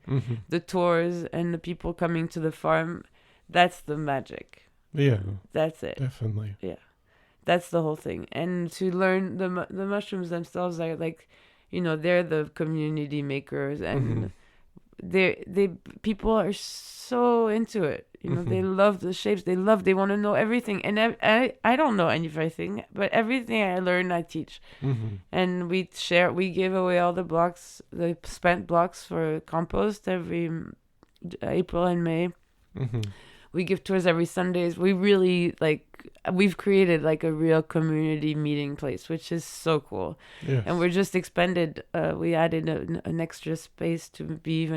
The tours and the people coming to the farm, that's the magic. Yeah. That's it. Definitely. Yeah. That's the whole thing. And to learn the mushrooms themselves are like, they're the community makers. And people are so into it. They love the shapes. They want to know everything. And I don't know everything, but everything I learn, I teach. And we give away all the blocks, the spent blocks for compost every April and May. We give tours every Sundays. We really we've created like a real community meeting place, which is so cool. Yes. And we're just expanded. We added an extra space to be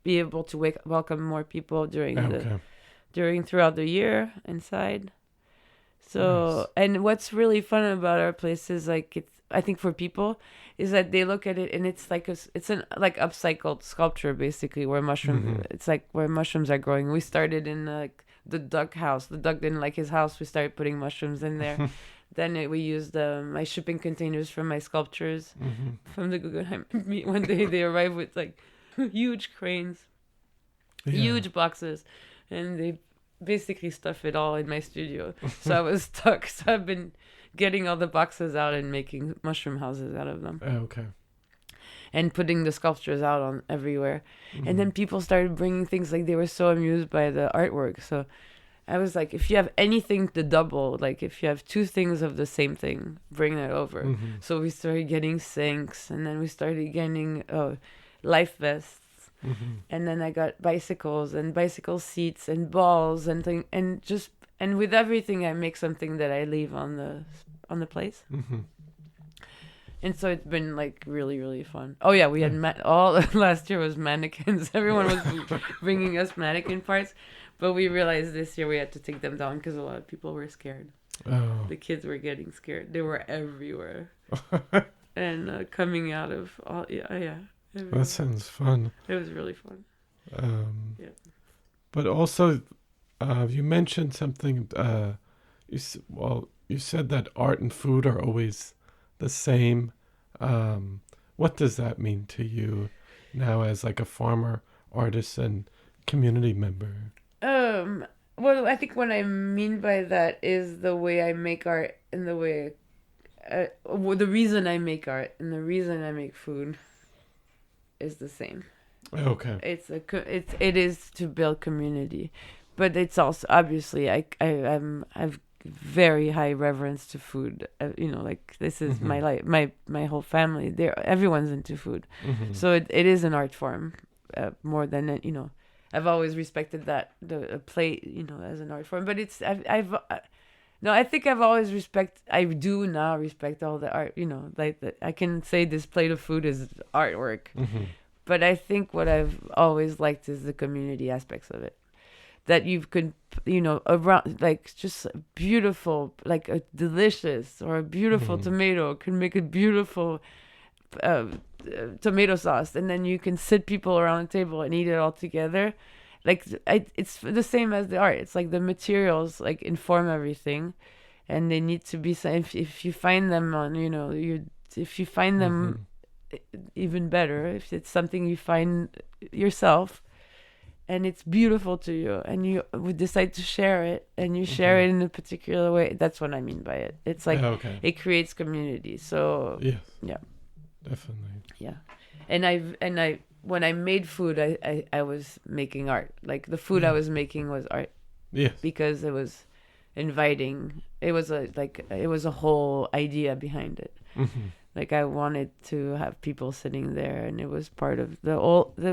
able to welcome more people throughout the year inside. So, nice. And what's really fun about our place is I think for people is that they look at it and it's an upcycled sculpture basically, where it's like where mushrooms are growing. We started in the duck house. The duck didn't like his house. We started putting mushrooms in there. Then we used my shipping containers from my sculptures from the Guggenheim. One day they arrived with huge cranes, huge boxes, and they basically stuff it all in my studio. So I was stuck. So I've been getting all the boxes out and making mushroom houses out of them. Oh, okay. And putting the sculptures out on everywhere. And then people started bringing things, they were so amused by the artwork. So I was like, if you have anything to double, if you have two things of the same thing, bring that over. So we started getting sinks, and then we started getting life vests. And then I got bicycles and bicycle seats and balls and and with everything I make something that I leave on the place. And so it's been really, really fun. Oh yeah, we had last year was mannequins. Everyone was bringing us mannequin parts, but we realized this year we had to take them down because a lot of people were scared. Oh. The kids were getting scared. They were everywhere and coming out of all. Yeah. That sounds fun. It was really fun. But also, you mentioned something. You said that art and food are always the same. What does that mean to you now as a farmer, artist, and community member? Well, I think what I mean by that is the way I make art and the way, the reason I make art and the reason I make food is the same. Okay. It is to build community. but it's also obviously I've very high reverence to food. Like this is my life, my whole family. Everyone's into food, so it is an art form more than I've always respected that the plate as an art form, but it's no, I think I do now respect all the art, like I can say this plate of food is artwork. But I think what I've always liked is the community aspects of it. That you could, around, like, just beautiful, like a delicious or a beautiful tomato can make a beautiful tomato sauce. And then you can sit people around the table and eat it all together. Like, it's the same as the art. It's like the materials, like, inform everything. And they need to be, if you find them on, if you find them even better, if it's something you find yourself, and it's beautiful to you, and you would decide to share it, and you share it in a particular way. That's what I mean by it. It's like it creates community. So yeah, definitely. Yeah, and when I made food, I was making art. Like the food I was making was art. Yes, because it was inviting. It was a whole idea behind it. Like I wanted to have people sitting there, and it was part of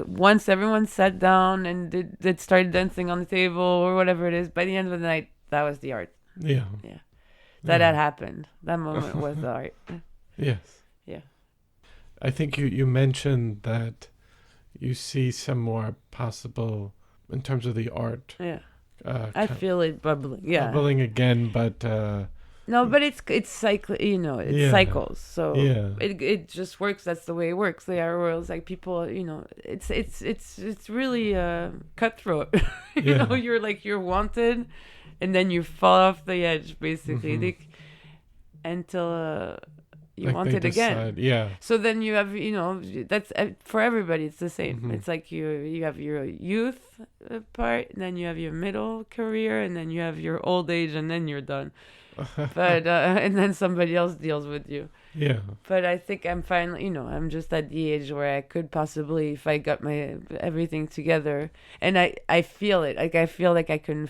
once everyone sat down and did started dancing on the table or whatever it is. By the end of the night, that was the art. Yeah. That had happened. That moment was the art. Yes. Yeah. I think you mentioned that you see some more possible in terms of the art. Yeah. I feel it bubbling. Yeah. Bubbling again, but. No, but it's cycle. It's cycles. So it just works. That's the way it works. The art world is like people. It's really cutthroat. You're wanted, and then you fall off the edge basically, until you want it again. Yeah. So then you have that's for everybody. It's the same. It's like you have your youth part, and then you have your middle career, and then you have your old age, and then you're done. But and then somebody else deals with you. Yeah. But I think I'm finally, I'm just at the age where I could possibly, if I got my everything together, and I feel it. Like I feel like I can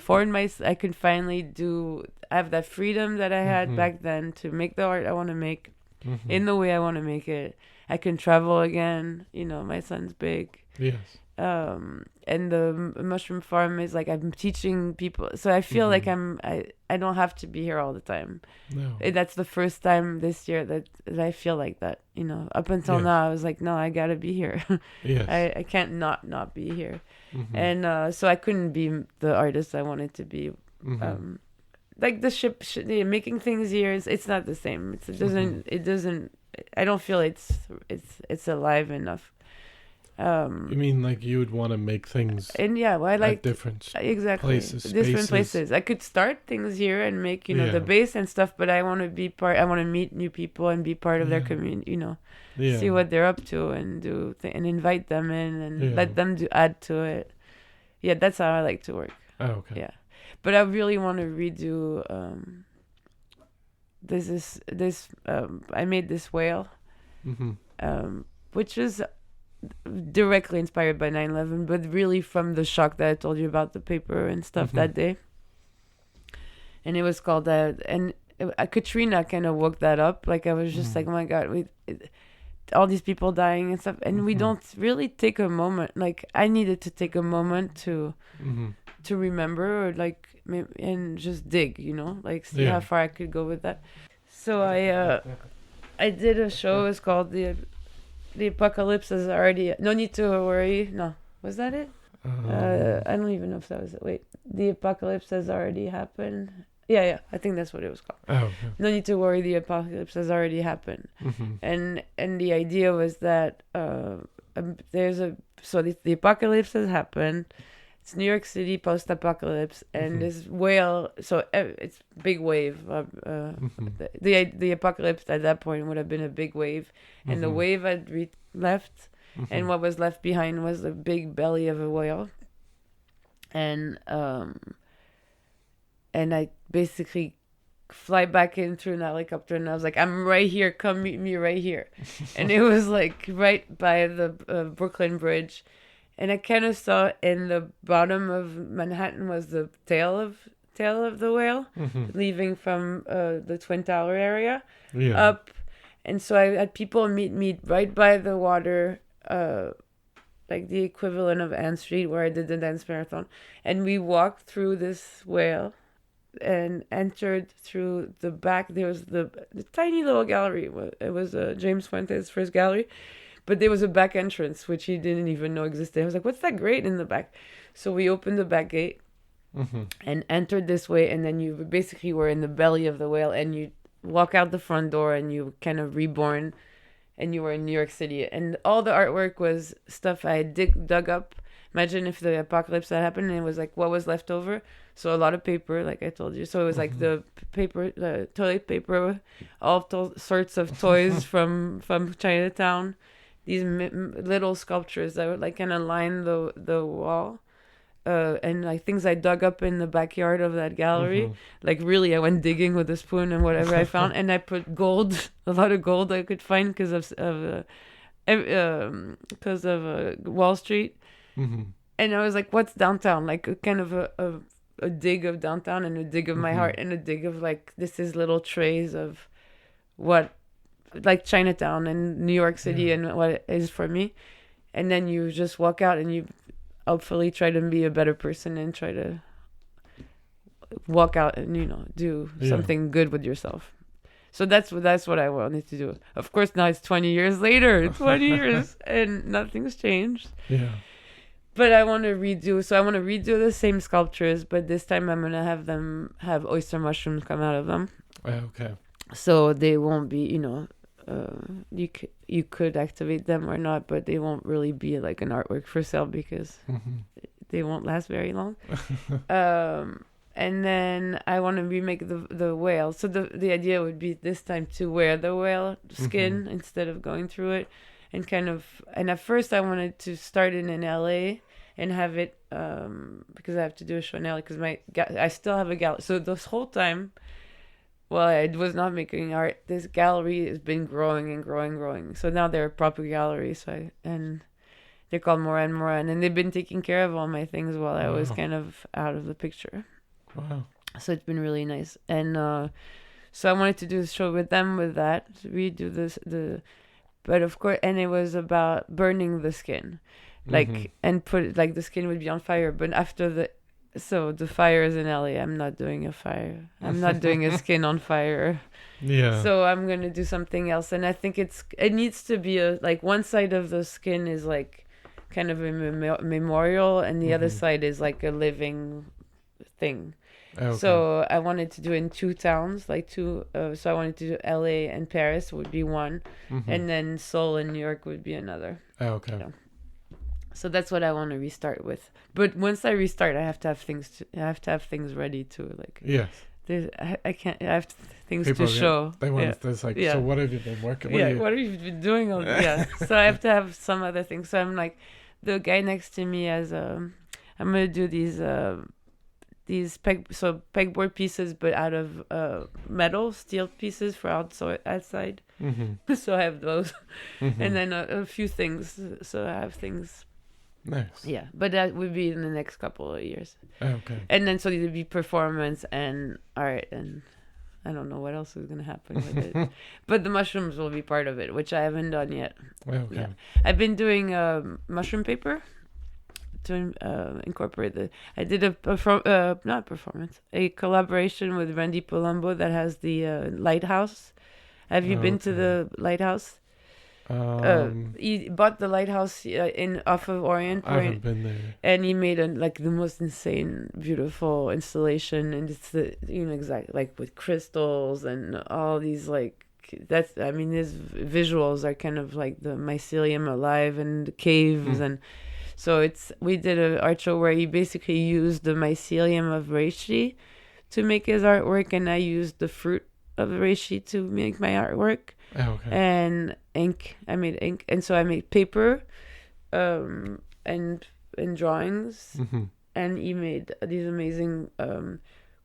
I can finally have that freedom that I had back then to make the art I want to make in the way I want to make it. I can travel again. My son's big. Yes. And the mushroom farm is like I'm teaching people, so I feel like I don't have to be here all the time. No. That's the first time this year that I feel like that. Up until now I was like, no, I gotta be here. Yes. I can't not be here. And so I couldn't be the artist I wanted to be. Like the making things here it's not the same. It doesn't I don't feel it's alive enough. You mean like you would want to make things I like different places. I could start things here and make the base and stuff, but I want to be I want to meet new people and be part of their community, see what they're up to and and invite them in and let them add to it. That's how I like to work. But I really want to redo I made this whale, which is directly inspired by 9/11, but really from the shock that I told you about, the paper and stuff that day. And it was called that, and Katrina kind of woke that up. Like I was just like, oh my God, all these people dying and stuff, and we don't really take a moment. Like I needed to take a moment to remember, or like and just dig, like see how far I could go with that. So I did a show. It's called The Apocalypse is already... No need to worry. No. Was that it? I don't even know if that was it. Wait. The Apocalypse has already happened. Yeah. I think that's what it was called. No need to worry. The Apocalypse has already happened. And the idea was that the apocalypse has happened. It's New York City post-apocalypse, and this whale. So it's big wave. The apocalypse at that point would have been a big wave, and the wave had left, and what was left behind was the big belly of a whale. And I basically fly back in through an helicopter, and I was like, I'm right here. Come meet me right here. And it was like right by the Brooklyn Bridge. And I kind of saw in the bottom of Manhattan was the tail of the whale, leaving from the Twin Tower area up. And so I had people meet me right by the water, like the equivalent of Ann Street, where I did the dance marathon. And we walked through this whale and entered through the back. There was the tiny little gallery. It was James Fuentes' first gallery. But there was a back entrance, which he didn't even know existed. I was like, what's that grate in the back? So we opened the back gate and entered this way. And then you basically were in the belly of the whale. And you walk out the front door and you kind of reborn. And you were in New York City. And all the artwork was stuff I had dug up. Imagine if the apocalypse had happened and it was like what was left over. So a lot of paper, like I told you. So it was like the toilet paper, sorts of toys from Chinatown. These little sculptures that would like kind of line the wall. And like things I dug up in the backyard of that gallery. Like really, I went digging with a spoon and whatever I found. And I put gold, a lot of gold I could find because of Wall Street. And I was like, what's downtown? Like a kind of a dig of downtown and a dig of my heart and a dig of like, this is little trays of what, like Chinatown and New York City and what it is for me. And then you just walk out and you hopefully try to be a better person and try to walk out and, you know, do something good with yourself. So that's what I wanted to do. Of course, now it's 20 years later, 20 years, and nothing's changed. Yeah. But I want to redo the same sculptures, but this time I'm going to have them have oyster mushrooms come out of them. Okay. So they won't be, you know, you could activate them or not, but they won't really be like an artwork for sale because they won't last very long. And then I want to remake the whale. So the idea would be this time to wear the whale skin instead of going through it. And at first I wanted to start it in LA and have it, because I have to do a show in LA because I still have a gallery. So this whole time, while I was not making art, this gallery has been growing and growing. So now they're a proper gallery. And they're called Moran Moran. And they've been taking care of all my things while I was kind of out of the picture. Wow. So it's been really nice. And so I wanted to do a show with them with that. So we do but of course, and it was about burning the skin, like, and put, like, the skin would be on fire. But after the fire is in LA. I'm not doing a fire. I'm not doing a skin on fire. Yeah. So I'm going to do something else. And I think it needs to be like one side of the skin is like kind of a memorial and the other side is like a living thing. Okay. So I wanted to do in two towns, like two. So I wanted to do LA and Paris would be one, and then Seoul and New York would be another. Okay. So that's what I want to restart with. But once I restart, I have to have things ready to like. Yes. I can't. I have things People to show. They want this like. So what have you been working? What have you been doing? So I have to have some other things. So I'm like, the guy next to me has I'm gonna do these pegboard pieces, but out of metal, steel pieces for outside. So I have those, and then a few things. So I have things. Nice. Yeah, but that would be in the next couple of years. Okay. And then so there'd be performance and art, and I don't know what else is gonna happen with it. But the mushrooms will be part of it, which I haven't done yet. Okay. Yeah. I've been doing mushroom paper to incorporate I did a collaboration with Randy Palumbo that has the lighthouse. Have you been to the lighthouse? He bought the lighthouse off of Orient Point. I haven't been there. And he made the most insane, beautiful installation, and it's exactly like with crystals and all these like his visuals are kind of like the mycelium alive and the caves and. So we did an art show where he basically used the mycelium of reishi to make his artwork, and I used the fruit of the reishi to make my artwork. Okay. And ink. I made ink, and so I made paper, and drawings, and he made these amazing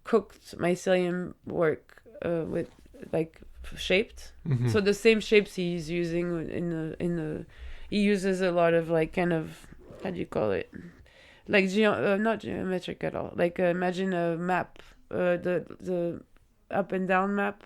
cooked mycelium work with like shaped. So the same shapes he's using in the he uses a lot of like kind of how do you call it? Like not geometric at all. Like imagine a map, the up and down map.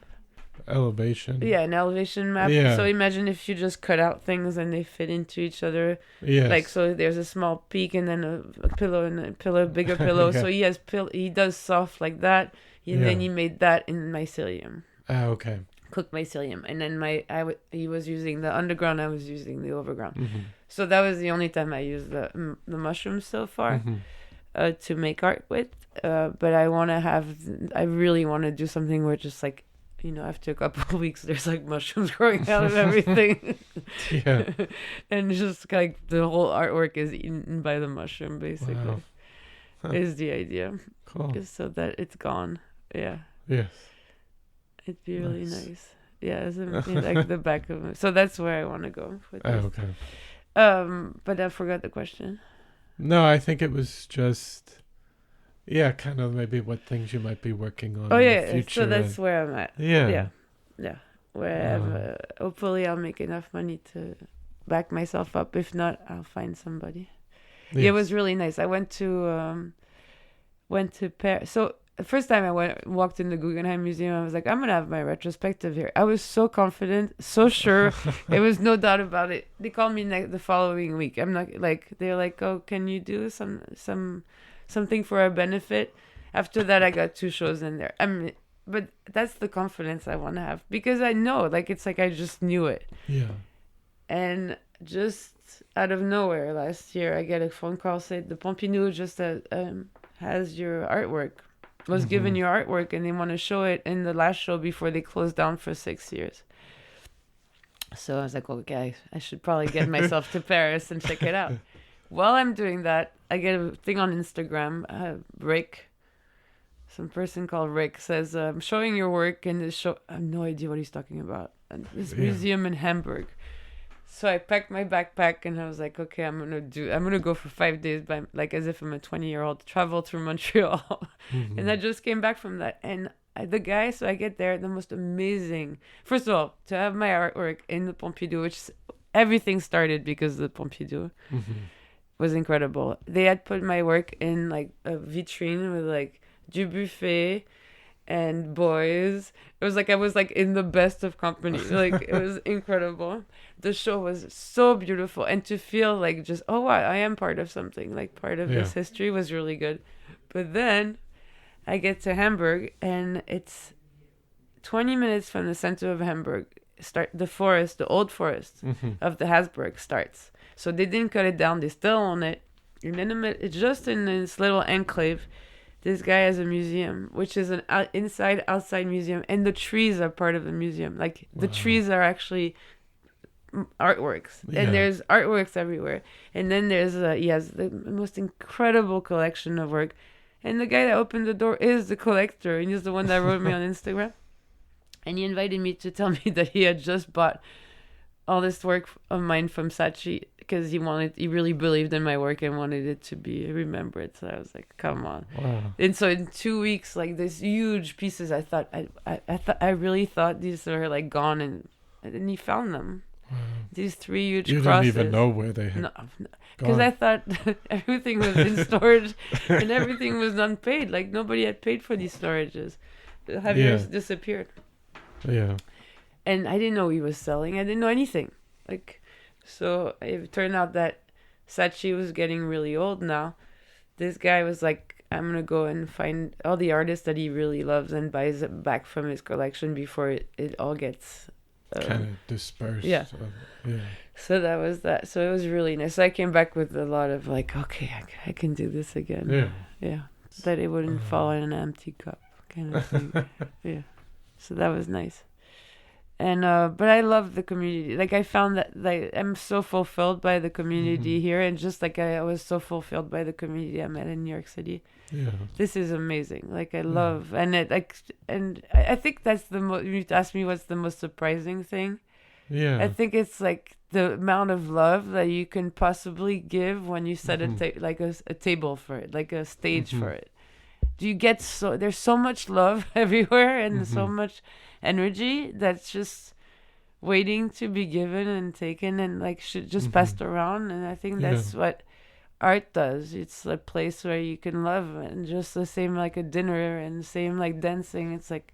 Elevation. Yeah, an elevation map. Yeah. So imagine if you just cut out things and they fit into each other. Yes. Like, so there's a small peak and then a pillow and a pillow, bigger pillow. Yeah. So he does soft like that. And Yeah. then he made that in mycelium. Ah, okay. Cooked mycelium. And then he was using the underground, I was using the overground. Mm-hmm. So that was the only time I used the mushrooms so far to make art with. But I really want to do something where just like, you know, after a couple of weeks, there's like mushrooms growing out of everything. Yeah. And just like the whole artwork is eaten by the mushroom, basically. Wow. Huh. Is the idea. Cool. Just so that it's gone. Yeah. Yes. It'd be really Nice. nice. Yeah, it's like the back of it. So that's where I want to go with this. Okay. But I forgot the question. No, I think it was just, kind of maybe what things you might be working on Oh in yeah, the future. so that's where I'm at. Yeah. Yeah. Where hopefully I'll make enough money to back myself up. If not, I'll find somebody. Yes. Yeah, it was really nice. I went to Paris. So the first time I walked in the Guggenheim Museum, I was like, I'm gonna have my retrospective here. I was so confident, so sure. There was no doubt about it. They called me the following week. I'm not like, they're like, oh, can you do something for our benefit? After that, I got 2 shows in there. But that's the confidence I want to have, because I know, like, it's like I just knew it. Yeah. And just out of nowhere last year, I get a phone call saying the Pompidou just has your artwork, was given your artwork, and they want to show it in the last show before they closed down for 6 years. So I was like, okay, I should probably get myself to Paris and check it out. While I'm doing that, I get a thing on Instagram. Rick, some person called Rick, says, I'm showing your work in this show. I have no idea what he's talking about. And this museum in Hamburg. So I packed my backpack and I was like, okay, I'm gonna go for 5 days, by like as if I'm a 20-year-old, travel through Montreal. And I just came back from that. And so I get there, the most amazing, first of all, to have my artwork in the Pompidou, which everything started because of the Pompidou, was incredible. They had put my work in like a vitrine with like du buffet and boys. It was like I was like in the best of company. Like it was incredible. The show was so beautiful, and to feel like just, oh wow, I am part of something, like part of this history, was really good. But then I get to Hamburg, and it's 20 minutes from the center of Hamburg. The old forest of the Habsburg starts. So they didn't cut it down. They still own it. And then it's just in this little enclave. This guy has a museum, which is an inside-outside museum, and the trees are part of the museum. Like the trees are actually artworks, and there's artworks everywhere. And then he has the most incredible collection of work. And the guy that opened the door is the collector, and he's the one that wrote me on Instagram. And he invited me to tell me that he had just bought all this work of mine from Saatchi, because he really believed in my work and wanted it to be remembered. So I was like, come on. Wow. And so in 2 weeks, like these huge pieces, I really thought these were like gone, and he found them. Wow. These 3 huge You crosses. didn't even know where they had because I thought everything was in storage and everything was unpaid. Like nobody had paid for these storages. The heaviers disappeared. Yeah. And I didn't know he was selling. I didn't know anything. So it turned out that Saatchi was getting really old now. This guy was like, I'm going to go and find all the artists that he really loves and buys it back from his collection before it all gets kind of dispersed. Yeah. So that was that. So it was really nice. So I came back with a lot of like, okay, I can do this again. Yeah. Yeah. That it wouldn't fall in an empty cup kind of thing. Yeah. So that was nice. And but I love the community. Like I found that like I'm so fulfilled by the community here, and just like I was so fulfilled by the community I met in New York City. Yeah. This is amazing. Like I love, and I think that's the most. You asked me what's the most surprising thing. Yeah. I think it's like the amount of love that you can possibly give when you set a table for it, like a stage for it. Do you get there's so much love everywhere and so much energy that's just waiting to be given and taken and like should just passed around. And I think that's what art does. It's a place where you can love, and just the same like a dinner and same like dancing. It's like,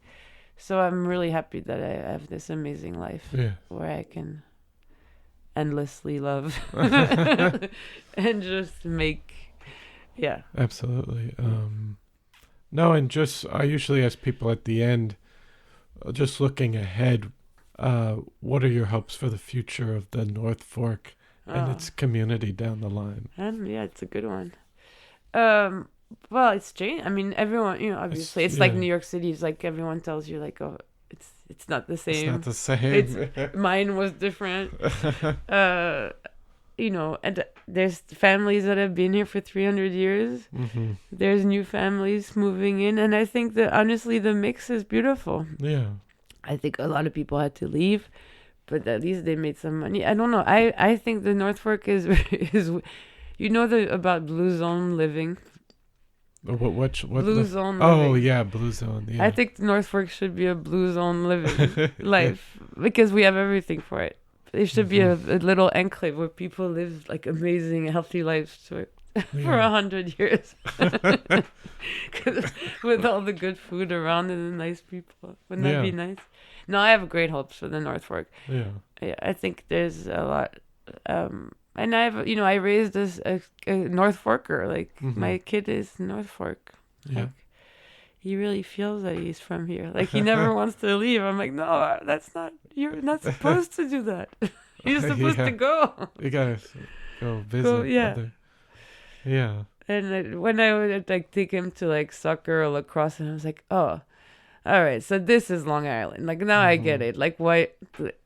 so I'm really happy that I have this amazing life Yeah. where I can endlessly love and just make, yeah. Absolutely. No, and just I usually ask people at the end, just looking ahead, what are your hopes for the future of the North Fork and its community down the line? And yeah, it's a good one. Well, it's changed. I mean, everyone, obviously, it's like yeah. New York City. It's like everyone tells you, like, oh, it's not the It's same. not the same. Mine was different. And there's families that have been here for 300 years. Mm-hmm. There's new families moving in, and I think that honestly, the mix is beautiful. Yeah. I think a lot of people had to leave, but at least they made some money. I don't know. I think the North Fork is about blue zone living. What Blue zone Oh living. yeah, Blue Zone. Yeah. I think North Fork should be a blue zone living life because we have everything for it. It should be a little enclave where people live like amazing, healthy lives for 100 years. 'Cause with all the good food around and the nice people. Wouldn't that be nice? No, I have great hopes for the North Fork. Yeah. I think there's a lot. And I raised a North Forker. Like, my kid is North Fork. Yeah. Like, he really feels that he's from here. Like, he never wants to leave. I'm like, no, that's not, you're not supposed to do that. You're supposed to go. You gotta go visit. Yeah. And when I would like take him to like soccer or lacrosse, and I was like, oh, all right, so this is Long Island. Like, now I get it. Like, why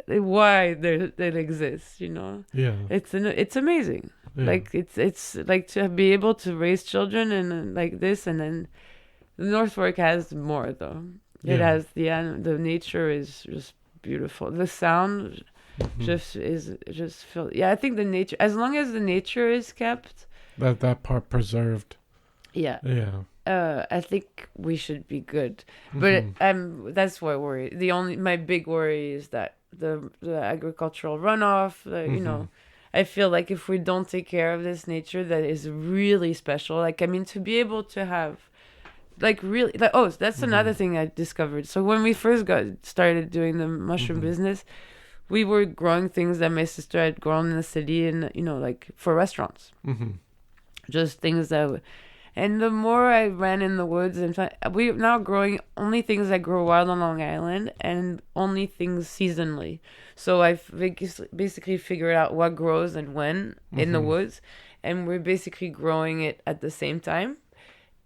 it exists, Yeah. It's amazing. Yeah. Like, it's like to be able to raise children and like this, and then the North Fork has more though. It has the nature is just beautiful. The sound just feel. Yeah, I think the nature, as long as the nature is kept, that part preserved. Yeah. Yeah. I think we should be good, but that's what I worry. My big worry is that the agricultural runoff. I feel like if we don't take care of this nature that is really special, like, I mean, to be able to have, like, really, like, oh, that's another thing I discovered. So when we first started doing the mushroom business, we were growing things that my sister had grown in the city, and like for restaurants, just things that. And the more I ran in the woods, and we're now growing only things that grow wild on Long Island and only things seasonally. So I've basically figured out what grows and when in the woods, and we're basically growing it at the same time.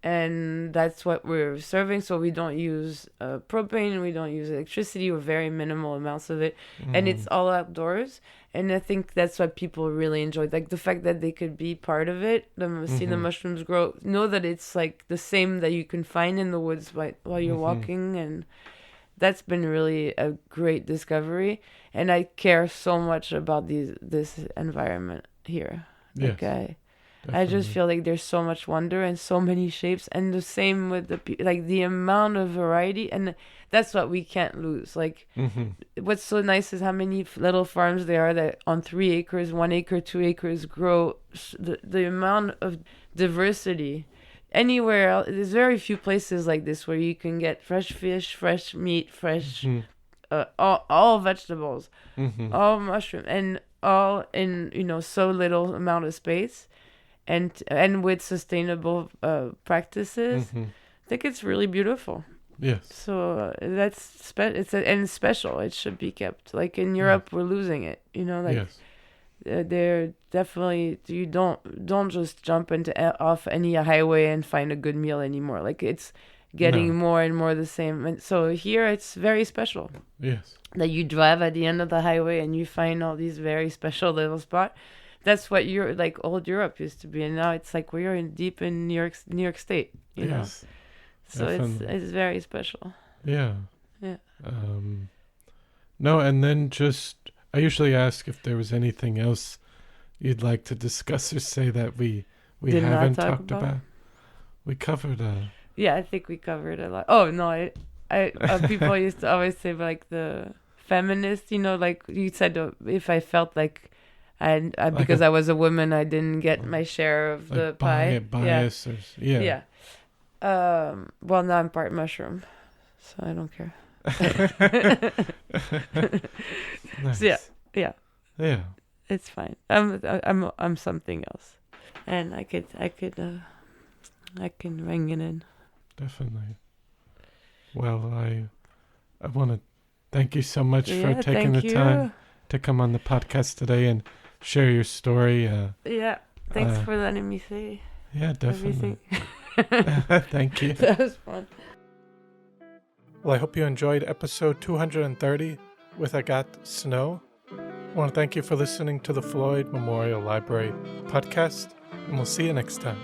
And that's what we're serving. So we don't use propane, we don't use electricity, or very minimal amounts of it. And it's all outdoors. And I think that's what people really enjoyed. Like, the fact that they could be part of it, see the mushrooms grow, know that it's like the same that you can find in the woods while you're walking. And that's been really a great discovery. And I care so much about this environment here. Yes. Like, I just feel like there's so much wonder and so many shapes, and the same with the amount of variety, and that's what we can't lose. Like, what's so nice is how many little farms there are that on 3 acres, 1 acre, 2 acres grow the amount of diversity. Anywhere else, there's very few places like this where you can get fresh fish, fresh meat, fresh all vegetables, all mushroom, and all in so little amount of space. And with sustainable practices, I think it's really beautiful. Yes. So that's special. It should be kept. Like, in Europe, we're losing it. Yes. They're definitely, you don't just jump off any highway and find a good meal anymore. Like, it's getting more and more the same. And so here it's very special. Yes. That you drive at the end of the highway and you find all these very special little spots. That's what like old Europe used to be, and now it's like we're deep in New York State, you know. So it's very special. Yeah. Yeah. No, and then I usually ask if there was anything else you'd like to discuss or say that we haven't talked about. We covered. Yeah, I think we covered a lot. Oh no, I people used to always say like the feminist, like you said, if I felt like And because I was a woman, I didn't get my share of the pie. Bias, Yeah. Well, now I'm part mushroom, so I don't care. Nice. So yeah. Yeah. It's fine. I'm something else, and I can ring it in. Definitely. Well, I want to thank you so much for taking the time to come on the podcast today and share your story. Thanks for letting me say. Yeah, definitely. Thank you. That was fun. Well, I hope you enjoyed episode 230 with Agathe Snow. I want to thank you for listening to the Floyd Memorial Library podcast, and we'll see you next time.